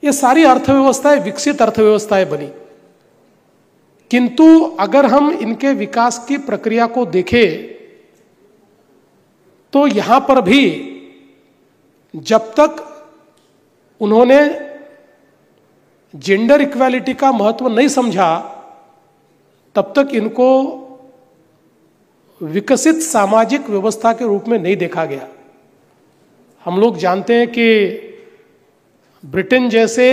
ये सारी अर्थव्यवस्थाएं विकसित अर्थव्यवस्थाएं बनी। किंतु अगर हम इनके विकास की प्रक्रिया को देखें तो यहां पर भी जब तक उन्होंने जेंडर इक्वालिटी का महत्व नहीं समझा तब तक इनको विकसित सामाजिक व्यवस्था के रूप में नहीं देखा गया। हम लोग जानते हैं कि ब्रिटेन जैसे,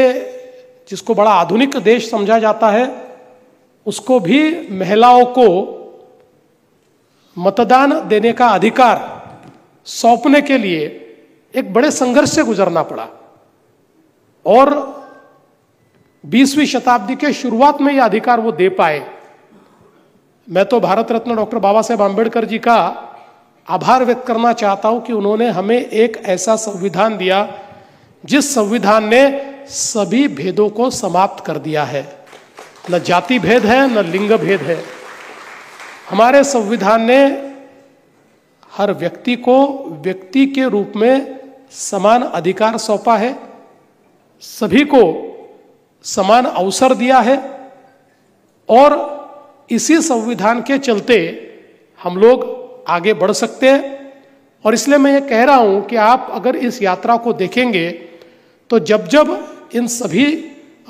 जिसको बड़ा आधुनिक देश समझा जाता है, उसको भी महिलाओं को मतदान देने का अधिकार सौंपने के लिए एक बड़े संघर्ष से गुजरना पड़ा और 20वीं शताब्दी के शुरुआत में यह अधिकार वो दे पाए। मैं तो भारत रत्न डॉक्टर बाबा साहेब आंबेडकर जी का आभार व्यक्त करना चाहता हूं कि उन्होंने हमें एक ऐसा संविधान दिया जिस संविधान ने सभी भेदों को समाप्त कर दिया है। न जाति भेद है, न लिंग भेद है। हमारे संविधान ने हर व्यक्ति को व्यक्ति के रूप में समान अधिकार सौंपा है, सभी को समान अवसर दिया है और इसी संविधान के चलते हम लोग आगे बढ़ सकते हैं। और इसलिए मैं ये कह रहा हूं कि आप अगर इस यात्रा को देखेंगे तो जब जब इन सभी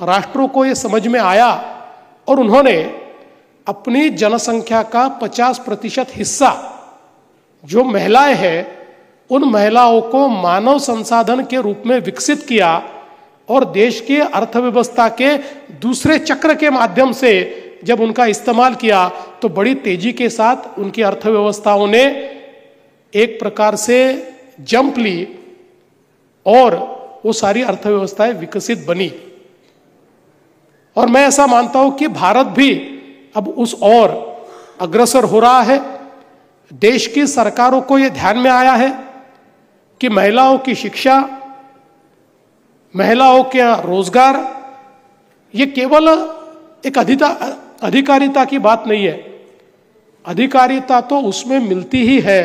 राष्ट्रों को ये समझ में आया और उन्होंने अपनी जनसंख्या का 50% हिस्सा जो महिलाएं हैं उन महिलाओं को मानव संसाधन के रूप में विकसित किया और देश की अर्थव्यवस्था के दूसरे चक्र के माध्यम से जब उनका इस्तेमाल किया तो बड़ी तेजी के साथ उनकी अर्थव्यवस्थाओं ने एक प्रकार से जंप ली और वो सारी अर्थव्यवस्थाएं विकसित बनी। और मैं ऐसा मानता हूं कि भारत भी अब उस ओर अग्रसर हो रहा है। देश की सरकारों को यह ध्यान में आया है कि महिलाओं की शिक्षा, महिलाओं का रोजगार, ये केवल एक अधिकारिता की बात नहीं है। अधिकारिता तो उसमें मिलती ही है,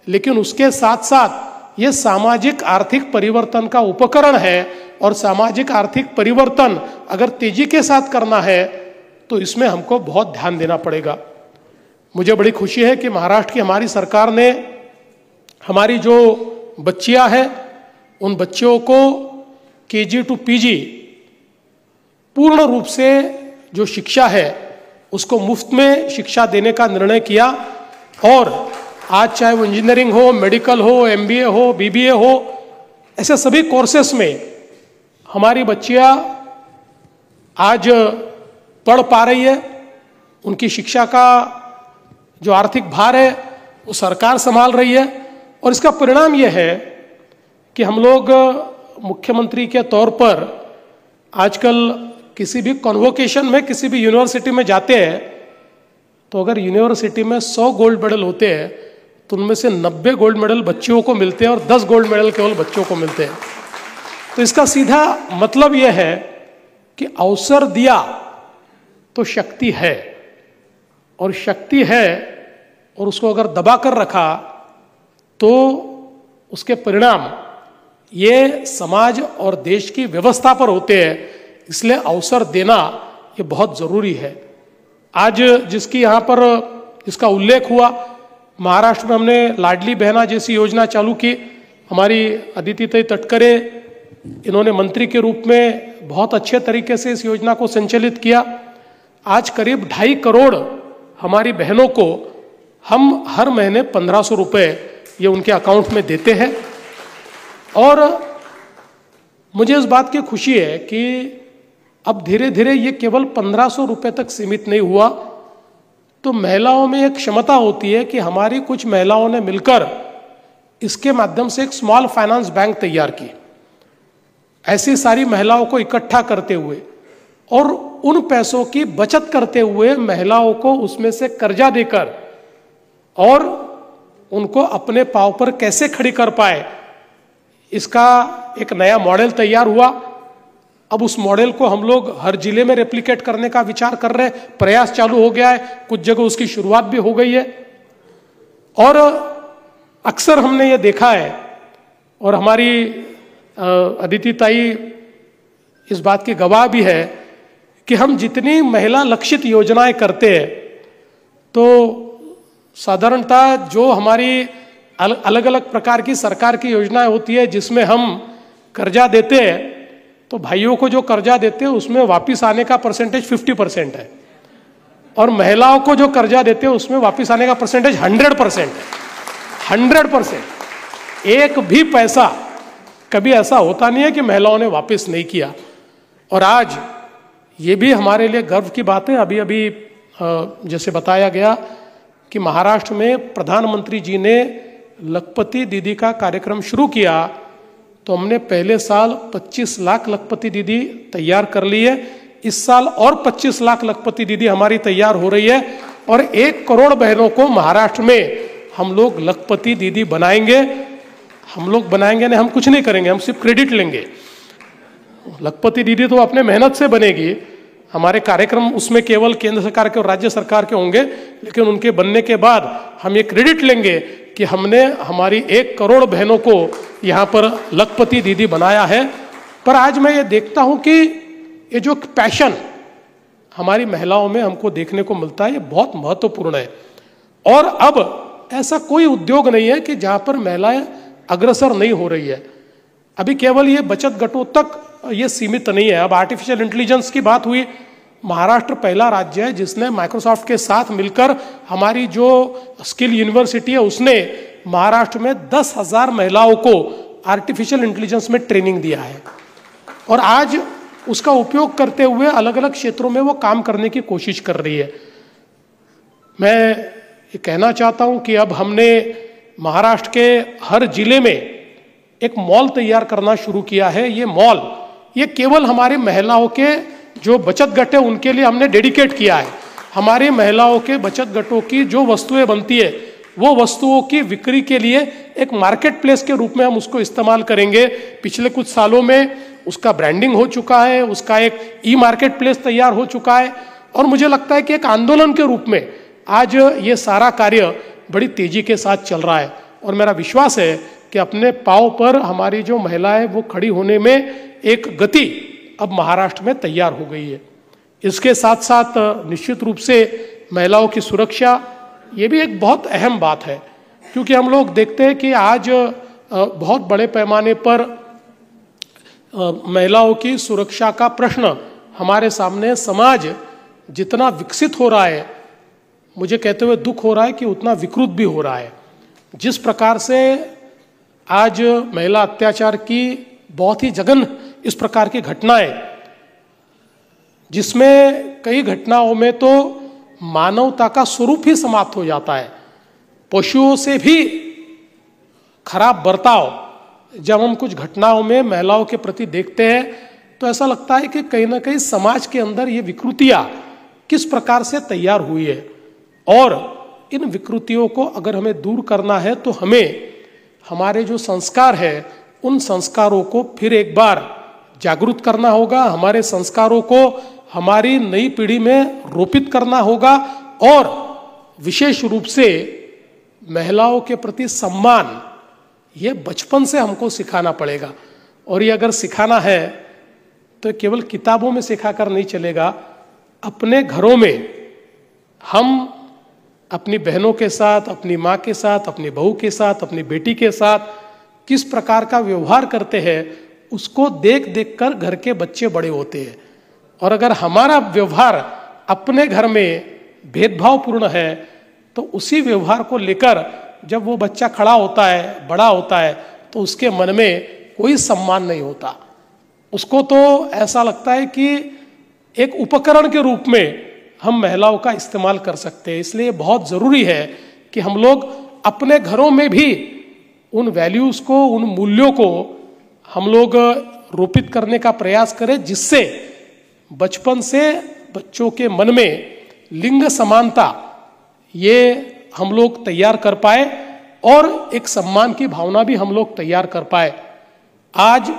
लेकिन उसके साथ साथ ये सामाजिक आर्थिक परिवर्तन का उपकरण है और सामाजिक आर्थिक परिवर्तन अगर तेजी के साथ करना है तो इसमें हमको बहुत ध्यान देना पड़ेगा। मुझे बड़ी खुशी है कि महाराष्ट्र की हमारी सरकार ने हमारी जो बच्चियां हैं उन बच्चियों को KG to PG पूर्ण रूप से जो शिक्षा है उसको मुफ्त में शिक्षा देने का निर्णय किया। और आज चाहे वो इंजीनियरिंग हो, मेडिकल हो, MBA हो, BBA हो, ऐसे सभी कोर्सेस में हमारी बच्चियां आज पढ़ पा रही है। उनकी शिक्षा का जो आर्थिक भार है वो सरकार संभाल रही है। और इसका परिणाम यह है कि हम लोग मुख्यमंत्री के तौर पर आजकल किसी भी कॉन्वोकेशन में किसी भी यूनिवर्सिटी में जाते हैं तो अगर यूनिवर्सिटी में 100 गोल्ड मेडल होते हैं तो उनमें से 90 गोल्ड मेडल बच्चियों को मिलते हैं और 10 गोल्ड मेडल केवल बच्चों को मिलते हैं। तो इसका सीधा मतलब यह है कि अवसर दिया तो शक्ति है, और शक्ति है और उसको अगर दबा कर रखा तो उसके परिणाम ये समाज और देश की व्यवस्था पर होते हैं। इसलिए अवसर देना ये बहुत जरूरी है। आज जिसकी यहाँ पर इसका उल्लेख हुआ, महाराष्ट्र में हमने लाडली बहना जैसी योजना चालू की। हमारी अदिति तटकरे इन्होंने मंत्री के रूप में बहुत अच्छे तरीके से इस योजना को संचालित किया। आज करीब 2.5 करोड़ हमारी बहनों को हम हर महीने 1500 रुपये ये उनके अकाउंट में देते हैं। और मुझे इस बात की खुशी है कि अब धीरे धीरे ये केवल 1500 रुपये तक सीमित नहीं हुआ, तो महिलाओं में एक क्षमता होती है कि हमारी कुछ महिलाओं ने मिलकर इसके माध्यम से एक स्मॉल फाइनेंस बैंक तैयार की। ऐसी सारी महिलाओं को इकट्ठा करते हुए और उन पैसों की बचत करते हुए महिलाओं को उसमें से कर्जा देकर और उनको अपने पांव पर कैसे खड़ी कर पाए, इसका एक नया मॉडल तैयार हुआ। अब उस मॉडल को हम लोग हर जिले में रेप्लिकेट करने का विचार कर रहे हैं, प्रयास चालू हो गया है, कुछ जगह उसकी शुरुआत भी हो गई है। और अक्सर हमने ये देखा है, और हमारी अदिति ताई इस बात की गवाह भी है, कि हम जितनी महिला लक्षित योजनाएं करते हैं तो साधारणतः जो हमारी अलग अलग प्रकार की सरकार की योजनाएं होती है जिसमें हम कर्जा देते हैं, तो भाइयों को जो कर्जा देते हैं उसमें वापस आने का परसेंटेज 50% है, और महिलाओं को जो कर्जा देते हैं उसमें वापस आने का परसेंटेज 100% है। 100%। एक भी पैसा कभी ऐसा होता नहीं है कि महिलाओं ने वापस नहीं किया। और आज ये भी हमारे लिए गर्व की बात है, अभी अभी जैसे बताया गया कि महाराष्ट्र में प्रधानमंत्री जी ने लखपति दीदी का कार्यक्रम शुरू किया, तो हमने पहले साल 25 लाख लखपति दीदी तैयार कर ली है। इस साल और 25 लाख लखपति दीदी हमारी तैयार हो रही है, और 1 करोड़ बहनों को महाराष्ट्र में हम लोग लखपति दीदी बनाएंगे। हम लोग बनाएंगे नहीं, हम कुछ नहीं करेंगे, हम सिर्फ क्रेडिट लेंगे। लखपति दीदी तो अपने मेहनत से बनेगी, हमारे कार्यक्रम उसमें केवल केंद्र सरकार के और राज्य सरकार के होंगे, लेकिन उनके बनने के बाद हम ये क्रेडिट लेंगे कि हमने हमारी 1 करोड़ बहनों को यहाँ पर लखपति दीदी बनाया है। पर आज मैं ये देखता हूँ कि ये जो पैशन हमारी महिलाओं में हमको देखने को मिलता है, ये बहुत महत्वपूर्ण है। और अब ऐसा कोई उद्योग नहीं है कि जहाँ पर महिलाएं अग्रसर नहीं हो रही है। अभी केवल ये बचत गटों तक ये सीमित नहीं है। अब आर्टिफिशियल इंटेलिजेंस की बात हुई, महाराष्ट्र पहला राज्य है जिसने माइक्रोसॉफ्ट के साथ मिलकर हमारी जो स्किल यूनिवर्सिटी है उसने महाराष्ट्र में 10,000 महिलाओं को आर्टिफिशियल इंटेलिजेंस में ट्रेनिंग दिया है, और आज उसका उपयोग करते हुए अलग अलग क्षेत्रों में वो काम करने की कोशिश कर रही है। मैं ये कहना चाहता हूं कि अब हमने महाराष्ट्र के हर जिले में एक मॉल तैयार करना शुरू किया है। ये मॉल ये केवल हमारे महिलाओं के जो बचत गट है उनके लिए हमने डेडिकेट किया है। हमारी महिलाओं के बचत गटों की जो वस्तुएं बनती है वो वस्तुओं की बिक्री के लिए एक मार्केट प्लेस के रूप में हम उसको इस्तेमाल करेंगे। पिछले कुछ सालों में उसका ब्रांडिंग हो चुका है, उसका एक ई मार्केट प्लेस तैयार हो चुका है, और मुझे लगता है कि एक आंदोलन के रूप में आज ये सारा कार्य बड़ी तेजी के साथ चल रहा है। और मेरा विश्वास है कि अपने पांव पर हमारी जो महिलाएं वो खड़ी होने में एक गति अब महाराष्ट्र में तैयार हो गई है। इसके साथ साथ निश्चित रूप से महिलाओं की सुरक्षा ये भी एक बहुत अहम बात है, क्योंकि हम लोग देखते हैं कि आज बहुत बड़े पैमाने पर महिलाओं की सुरक्षा का प्रश्न हमारे सामने। समाज जितना विकसित हो रहा है, मुझे कहते हुए दुख हो रहा है कि उतना विकृत भी हो रहा है। जिस प्रकार से आज महिला अत्याचार की बहुत ही जघन्य इस प्रकार की घटनाएं, जिसमें कई घटनाओं में तो मानवता का स्वरूप ही समाप्त हो जाता है। पशुओं से भी खराब बर्ताव जब हम कुछ घटनाओं में महिलाओं के प्रति देखते हैं तो ऐसा लगता है कि कहीं ना कहीं समाज के अंदर ये विकृतियां किस प्रकार से तैयार हुई है, और इन विकृतियों को अगर हमें दूर करना है तो हमें हमारे जो संस्कार है उन संस्कारों को फिर एक बार जागरूक करना होगा। हमारे संस्कारों को हमारी नई पीढ़ी में रोपित करना होगा, और विशेष रूप से महिलाओं के प्रति सम्मान ये बचपन से हमको सिखाना पड़ेगा। और ये अगर सिखाना है तो केवल किताबों में सिखाकर नहीं चलेगा। अपने घरों में हम अपनी बहनों के साथ, अपनी माँ के साथ, अपनी बहू के साथ, अपनी बेटी के साथ किस प्रकार का व्यवहार करते हैं उसको देख देख कर घर के बच्चे बड़े होते हैं। और अगर हमारा व्यवहार अपने घर में भेदभावपूर्ण है तो उसी व्यवहार को लेकर जब वो बच्चा खड़ा होता है, बड़ा होता है, तो उसके मन में कोई सम्मान नहीं होता। उसको तो ऐसा लगता है कि एक उपकरण के रूप में हम महिलाओं का इस्तेमाल कर सकते हैं। इसलिए बहुत ज़रूरी है कि हम लोग अपने घरों में भी उन वैल्यूज़ को, उन मूल्यों को हम लोग रोपित करने का प्रयास करें, जिससे बचपन से बच्चों के मन में लिंग समानता ये हम लोग तैयार कर पाए, और एक सम्मान की भावना भी हम लोग तैयार कर पाए। आज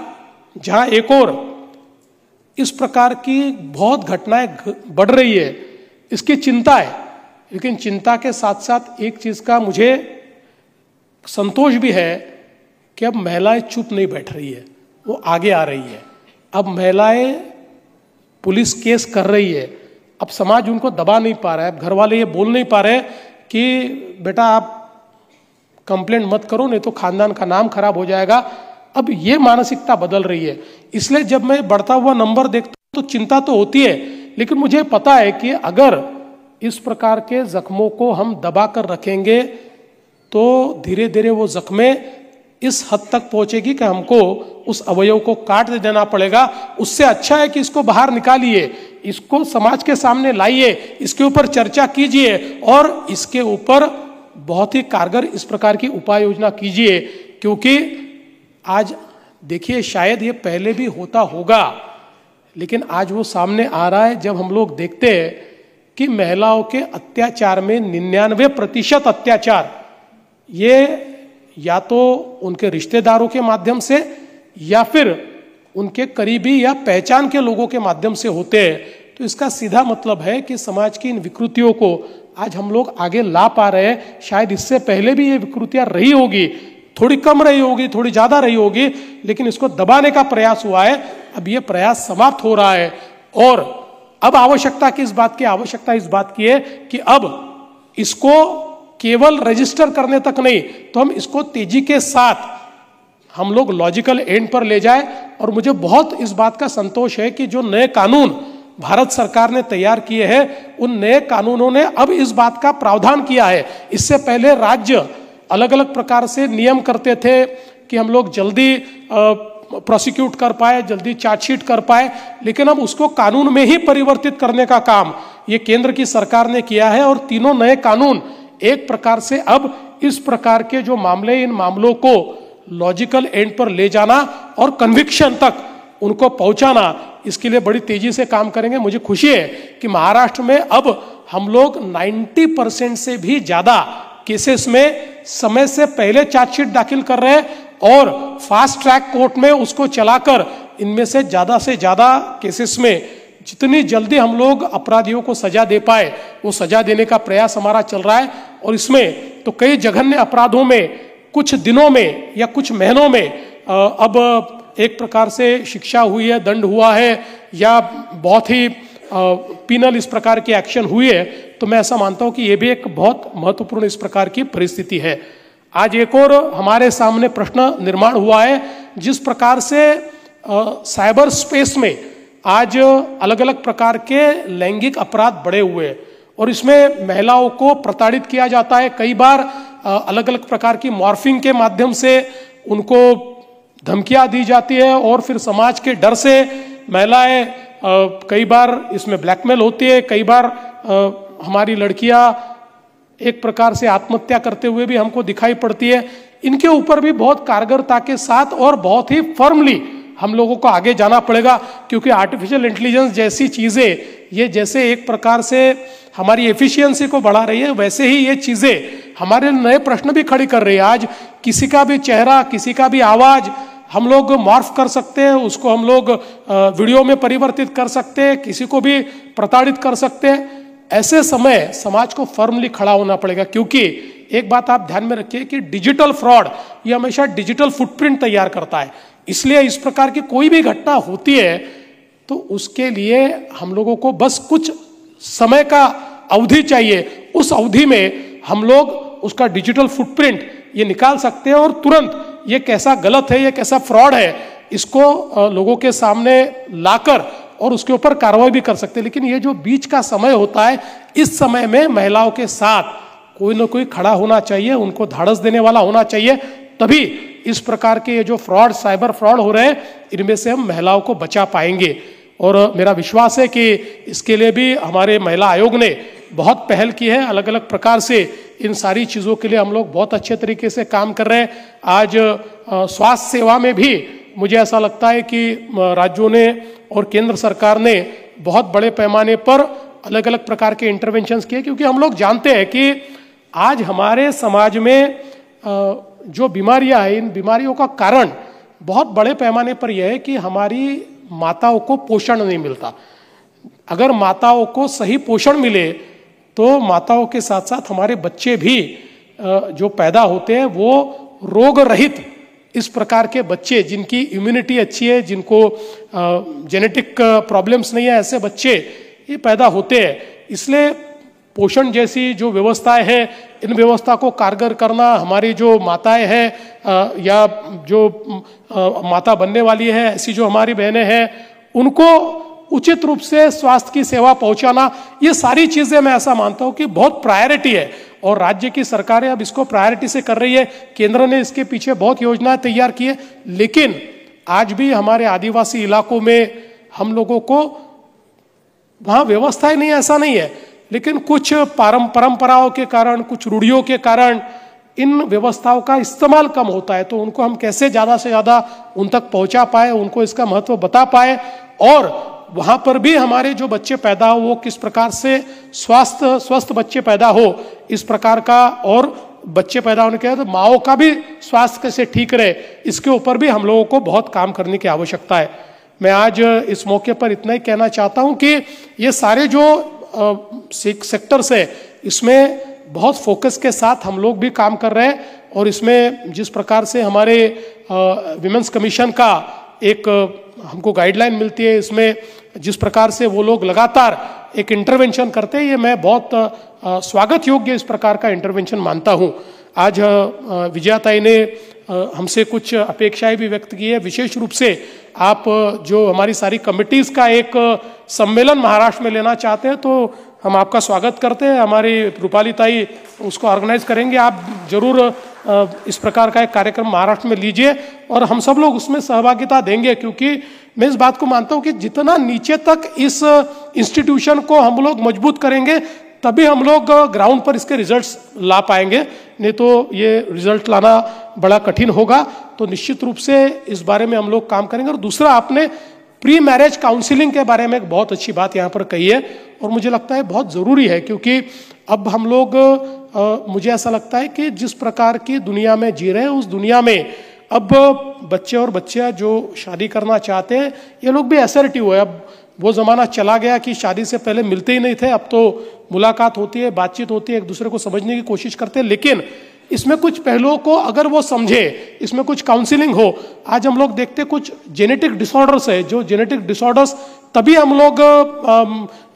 जहाँ एक और इस प्रकार की बहुत घटनाएं बढ़ रही है, इसकी चिंता है। लेकिन चिंता के साथ साथ एक चीज का मुझे संतोष भी है कि अब महिलाएं चुप नहीं बैठ रही है, वो आगे आ रही है। अब महिलाएं पुलिस केस कर रही है, अब समाज उनको दबा नहीं पा रहा है, अब घर वाले ये बोल नहीं पा रहे कि बेटा आप कंप्लेंट मत करो नहीं तो खानदान का नाम खराब हो जाएगा। अब ये मानसिकता बदल रही है। इसलिए जब मैं बढ़ता हुआ नंबर देखता हूं तो चिंता तो होती है, लेकिन मुझे पता है कि अगर इस प्रकार के जख्मों को हम दबा कर रखेंगे तो धीरे धीरे वो जख्में इस हद तक पहुंचेगी कि हमको उस अवयव को काट देना पड़ेगा। उससे अच्छा है कि इसको बाहर निकालिए, इसको समाज के सामने लाइए, इसके ऊपर चर्चा कीजिए और इसके ऊपर बहुत ही कारगर इस प्रकार की उपाय योजना कीजिए। क्योंकि आज देखिए, शायद ये पहले भी होता होगा, लेकिन आज वो सामने आ रहा है जब हम लोग देखते हैं कि महिलाओं के अत्याचार में 99% अत्याचार ये या तो उनके रिश्तेदारों के माध्यम से या फिर उनके करीबी या पहचान के लोगों के माध्यम से होते हैं। तो इसका सीधा मतलब है कि समाज की इन विकृतियों को आज हम लोग आगे ला पा रहे हैं। शायद इससे पहले भी ये विकृतियां रही होगी, थोड़ी कम रही होगी, थोड़ी ज्यादा रही होगी, लेकिन इसको दबाने का प्रयास हुआ है। अब ये प्रयास समाप्त हो रहा है और अब आवश्यकता इस बात की है कि अब इसको केवल रजिस्टर करने तक नहीं, तो हम इसको तेजी के साथ हम लोग लॉजिकल एंड पर ले जाए। और मुझे बहुत इस बात का संतोष है कि जो नए कानून भारत सरकार ने तैयार किए हैं, उन नए कानूनों ने अब इस बात का प्रावधान किया है। इससे पहले राज्य अलग अलग प्रकार से नियम करते थे कि हम लोग जल्दी प्रोसिक्यूट कर पाए, जल्दी चार्जशीट कर पाए, लेकिन अब उसको कानून में ही परिवर्तित करने का काम ये केंद्र की सरकार ने किया है। और तीनों नए कानून एक प्रकार से अब इस प्रकार के जो मामले, इन मामलों को लॉजिकल एंड पर ले जाना और कन्विक्शन तक उनको पहुंचाना, इसके लिए बड़ी तेजी से काम करेंगे। मुझे खुशी है कि महाराष्ट्र में अब हम लोग 90% से भी ज्यादा केसेस में समय से पहले चार्जशीट दाखिल कर रहे हैं और फास्ट ट्रैक कोर्ट में उसको चलाकर इनमें से ज्यादा केसेस में जितनी जल्दी हम लोग अपराधियों को सजा दे पाए वो सजा देने का प्रयास हमारा चल रहा है। और इसमें तो कई जघन्य अपराधों में कुछ दिनों में या कुछ महीनों में अब एक प्रकार से शिक्षा हुई है, दंड हुआ है या बहुत ही पीनल इस प्रकार की एक्शन हुई है। तो मैं ऐसा मानता हूं कि ये भी एक बहुत महत्वपूर्ण इस प्रकार की परिस्थिति है। आज एक और हमारे सामने प्रश्न निर्माण हुआ है, जिस प्रकार से साइबर स्पेस में आज अलग अलग प्रकार के लैंगिक अपराध बढ़े हुए हैं और इसमें महिलाओं को प्रताड़ित किया जाता है। कई बार अलग अलग प्रकार की मॉर्फिंग के माध्यम से उनको धमकियां दी जाती है और फिर समाज के डर से महिलाएं कई बार इसमें ब्लैकमेल होती है। कई बार हमारी लड़कियां एक प्रकार से आत्महत्या करते हुए भी हमको दिखाई पड़ती है। इनके ऊपर भी बहुत कारगरता के साथ और बहुत ही फर्मली हम लोगों को आगे जाना पड़ेगा, क्योंकि आर्टिफिशियल इंटेलिजेंस जैसी चीजें ये जैसे एक प्रकार से हमारी एफिशिएंसी को बढ़ा रही है, वैसे ही ये चीजें हमारे नए प्रश्न भी खड़ी कर रही है। आज किसी का भी चेहरा, किसी का भी आवाज हम लोग मॉर्फ कर सकते हैं, उसको हम लोग वीडियो में परिवर्तित कर सकते हैं, किसी को भी प्रताड़ित कर सकते हैं। ऐसे समय समाज को फर्मली खड़ा होना पड़ेगा, क्योंकि एक बात आप ध्यान में रखिए कि डिजिटल फ्रॉड ये हमेशा डिजिटल फुटप्रिंट तैयार करता है। इसलिए इस प्रकार की कोई भी घटना होती है तो उसके लिए हम लोगों को बस कुछ समय का अवधि चाहिए। उस अवधि में हम लोग उसका डिजिटल फुटप्रिंट ये निकाल सकते हैं और तुरंत ये कैसा गलत है, ये कैसा फ्रॉड है, इसको लोगों के सामने लाकर और उसके ऊपर कार्रवाई भी कर सकते हैं। लेकिन ये जो बीच का समय होता है, इस समय में महिलाओं के साथ कोई ना कोई खड़ा होना चाहिए, उनको धाड़स देने वाला होना चाहिए, तभी इस प्रकार के ये जो फ्रॉड, साइबर फ्रॉड हो रहे हैं, इनमें से हम महिलाओं को बचा पाएंगे। और मेरा विश्वास है कि इसके लिए भी हमारे महिला आयोग ने बहुत पहल की है। अलग अलग प्रकार से इन सारी चीज़ों के लिए हम लोग बहुत अच्छे तरीके से काम कर रहे हैं। आज स्वास्थ्य सेवा में भी मुझे ऐसा लगता है कि राज्यों ने और केंद्र सरकार ने बहुत बड़े पैमाने पर अलग अलग प्रकार के इंटरवेंशंस किए, क्योंकि हम लोग जानते हैं कि आज हमारे समाज में जो बीमारियां हैं, इन बीमारियों का कारण बहुत बड़े पैमाने पर यह है कि हमारी माताओं को पोषण नहीं मिलता। अगर माताओं को सही पोषण मिले तो माताओं के साथ साथ हमारे बच्चे भी जो पैदा होते हैं वो रोग रहित, इस प्रकार के बच्चे जिनकी इम्यूनिटी अच्छी है, जिनको जेनेटिक प्रॉब्लम्स नहीं है, ऐसे बच्चे ये पैदा होते हैं। इसलिए पोषण जैसी जो व्यवस्थाएं हैं, इन व्यवस्था को कारगर करना हमारी जो माताएं हैं या जो माता बनने वाली है, ऐसी जो हमारी बहनें हैं, उनको उचित रूप से स्वास्थ्य की सेवा पहुंचाना, ये सारी चीजें मैं ऐसा मानता हूं कि बहुत प्रायोरिटी है और राज्य की सरकारें अब इसको प्रायोरिटी से कर रही है। केंद्र ने इसके पीछे बहुत योजनाएं तैयार की है, लेकिन आज भी हमारे आदिवासी इलाकों में हम लोगों को वहां व्यवस्थाएं नहीं, ऐसा नहीं है, लेकिन कुछ परंपराओं के कारण, कुछ रूढ़ियों के कारण इन व्यवस्थाओं का इस्तेमाल कम होता है। तो उनको हम कैसे ज्यादा से ज्यादा उन तक पहुंचा पाए, उनको इसका महत्व बता पाए और वहां पर भी हमारे जो बच्चे पैदा हो वो किस प्रकार से स्वस्थ बच्चे पैदा हो, इस प्रकार का, और बच्चे पैदा होने के बाद माओ का भी स्वास्थ्य कैसे ठीक रहे, इसके ऊपर भी हम लोगों को बहुत काम करने की आवश्यकता है। मैं आज इस मौके पर इतना ही कहना चाहता हूं कि ये सारे जो सेक्टर्स है, इसमें बहुत फोकस के साथ हम लोग भी काम कर रहे हैं और इसमें जिस प्रकार से हमारे विमेंस कमीशन का एक हमको गाइडलाइन मिलती है, इसमें जिस प्रकार से वो लोग लगातार एक इंटरवेंशन करते हैं, ये मैं बहुत स्वागत योग्य इस प्रकार का इंटरवेंशन मानता हूं। आज विजयाताई ने हमसे कुछ अपेक्षाएं भी व्यक्त की है, विशेष रूप से आप जो हमारी सारी कमिटीज का एक सम्मेलन महाराष्ट्र में लेना चाहते हैं तो हम आपका स्वागत करते हैं। हमारी रूपाली ताई उसको ऑर्गेनाइज करेंगे, आप जरूर इस प्रकार का एक कार्यक्रम महाराष्ट्र में लीजिए और हम सब लोग उसमें सहभागिता देंगे, क्योंकि मैं इस बात को मानता हूं कि जितना नीचे तक इस इंस्टीट्यूशन को हम लोग मजबूत करेंगे तभी हम लोग ग्राउंड पर इसके रिजल्ट्स ला पाएंगे, नहीं तो ये रिजल्ट लाना बड़ा कठिन होगा। तो निश्चित रूप से इस बारे में हम लोग काम करेंगे। और दूसरा, आपने प्री मैरिज काउंसलिंग के बारे में एक बहुत अच्छी बात यहाँ पर कही है और मुझे लगता है बहुत ज़रूरी है, क्योंकि अब हम लोग मुझे ऐसा लगता है कि जिस प्रकार की दुनिया में जी रहे हैं उस दुनिया में अब बच्चे और बच्चियाँ जो शादी करना चाहते हैं ये लोग भी असर्टिव है। अब वो ज़माना चला गया कि शादी से पहले मिलते ही नहीं थे, अब तो मुलाकात होती है, बातचीत होती है, एक दूसरे को समझने की कोशिश करते हैं, लेकिन इसमें कुछ पहलुओं को अगर वो समझे, इसमें कुछ काउंसलिंग हो। आज हम लोग देखते कुछ जेनेटिक डिसऑर्डर्स है, जो जेनेटिक डिसऑर्डर्स तभी हम लोग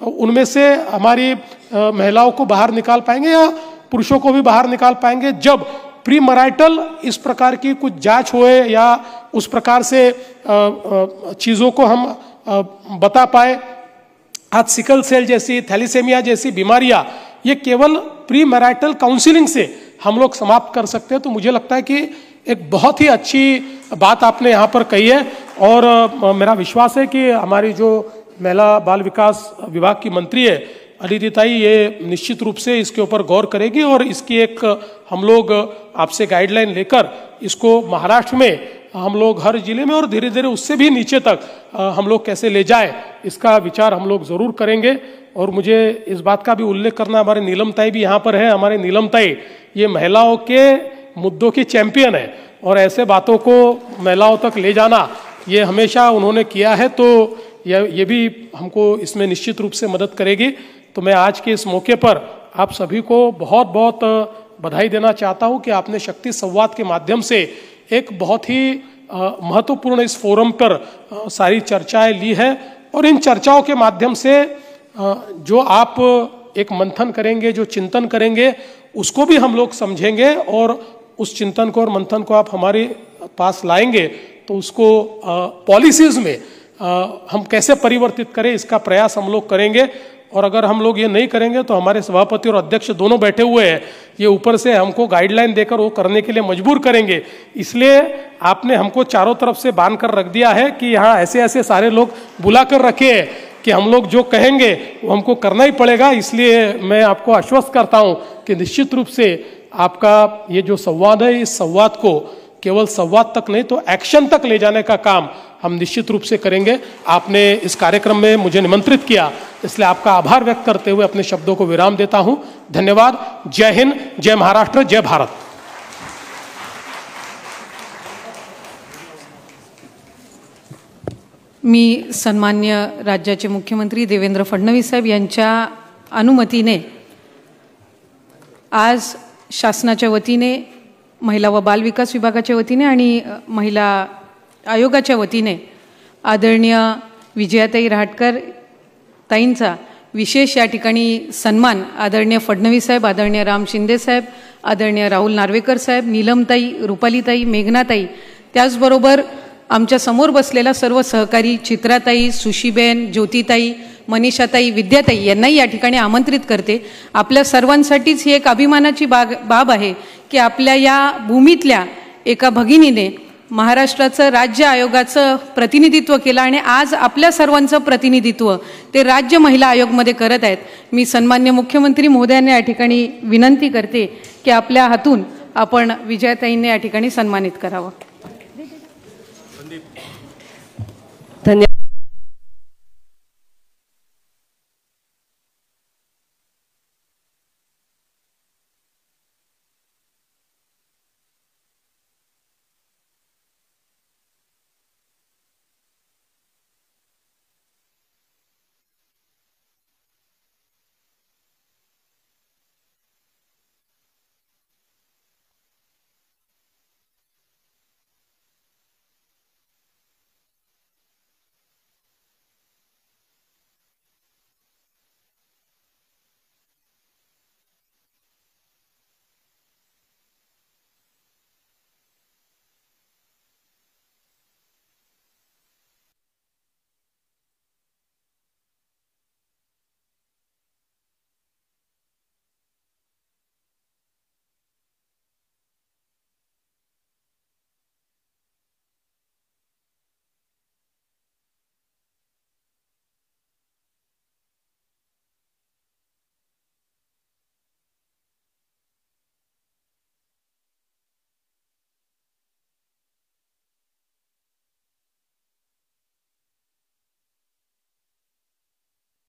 उनमें से हमारी महिलाओं को बाहर निकाल पाएंगे या पुरुषों को भी बाहर निकाल पाएंगे जब प्री मैरिटल इस प्रकार की कुछ जांच होए या उस प्रकार से चीज़ों को हम बता पाए। आज सिकल सेल जैसी, थैलीसेमिया जैसी बीमारियां ये केवल प्री मैरिटल काउंसलिंग से हम लोग समाप्त कर सकते हैं। तो मुझे लगता है कि एक बहुत ही अच्छी बात आपने यहाँ पर कही है और मेरा विश्वास है कि हमारी जो महिला बाल विकास विभाग की मंत्री है अदिति ताई, ये निश्चित रूप से इसके ऊपर गौर करेगी और इसकी एक हम लोग आपसे गाइडलाइन लेकर इसको महाराष्ट्र में हम लोग हर जिले में और धीरे धीरे उससे भी नीचे तक हम लोग कैसे ले जाए, इसका विचार हम लोग जरूर करेंगे। और मुझे इस बात का भी उल्लेख करना, हमारे नीलम ताई भी यहाँ पर है। हमारे नीलम ताई ये महिलाओं के मुद्दों की चैंपियन है और ऐसे बातों को महिलाओं तक ले जाना ये हमेशा उन्होंने किया है, तो ये भी हमको इसमें निश्चित रूप से मदद करेगी। तो मैं आज के इस मौके पर आप सभी को बहुत बहुत बधाई देना चाहता हूँ कि आपने शक्ति संवाद के माध्यम से एक बहुत ही महत्वपूर्ण इस फोरम पर सारी चर्चाएं ली है और इन चर्चाओं के माध्यम से जो आप एक मंथन करेंगे, जो चिंतन करेंगे, उसको भी हम लोग समझेंगे और उस चिंतन को और मंथन को आप हमारे पास लाएंगे तो उसको पॉलिसीज में हम कैसे परिवर्तित करें इसका प्रयास हम लोग करेंगे। और अगर हम लोग ये नहीं करेंगे तो हमारे सभापति और अध्यक्ष दोनों बैठे हुए हैं, ये ऊपर से हमको गाइडलाइन देकर वो करने के लिए मजबूर करेंगे। इसलिए आपने हमको चारों तरफ से बांध कर रख दिया है कि यहाँ ऐसे ऐसे सारे लोग बुला कर रखे हैं कि हम लोग जो कहेंगे वो हमको करना ही पड़ेगा। इसलिए मैं आपको आश्वस्त करता हूँ कि निश्चित रूप से आपका ये जो संवाद है, इस संवाद को केवल संवाद तक नहीं तो एक्शन तक ले जाने का काम हम निश्चित रूप से करेंगे। आपने इस कार्यक्रम में मुझे निमंत्रित किया, इसलिए आपका आभार व्यक्त करते हुए अपने शब्दों को विराम देता हूं। धन्यवाद। जय हिंद, जय महाराष्ट्र, जय भारत। मी सन्मान्य राज्याचे मुख्यमंत्री देवेंद्र फडणवीस साहेब यांच्या अनुमतीने आज शासनाच्या वतीने महिला व बाल विकास विभागाच्या वतीने आणि महिला आयोगाच्या वतीने आदरणीय विजयाताई रहाटकर ताईंचा विशेष या ठिकाणी सन्मान आदरणीय फडणवीस साहेब, आदरणीय राम शिंदे साहेब, आदरणीय राहुल नार्वेकर साहेब, नीलमताई, रुपालीताई, मेघनाताई, त्याचबरोबर आमच्या समोर बसलेल्या सर्व सहकारी चित्राताई, सुशीबेन, ज्योतिताई, मनीषाताई, विद्याताई यांनाही या ठिकाणी आमंत्रित करते. आपल्या सर्वांसाठीच ही एक अभिमानाची बाब आहे की आपल्या या भूमीतल्या एका भगिनीने महाराष्ट्राचं राज्य आयोगाचं प्रतिनिधित्व केलं आणि आज आपल्या सर्वांचं प्रतिनिधित्व ते राज्य महिला आयोगमध्ये करत आहेत. मी सन्मान्य मुख्यमंत्री महोदयांना या ठिकाणी विनंती करते की आपल्या हातून आपण विजयाताईंना या ठिकाणी सन्मानित करावं.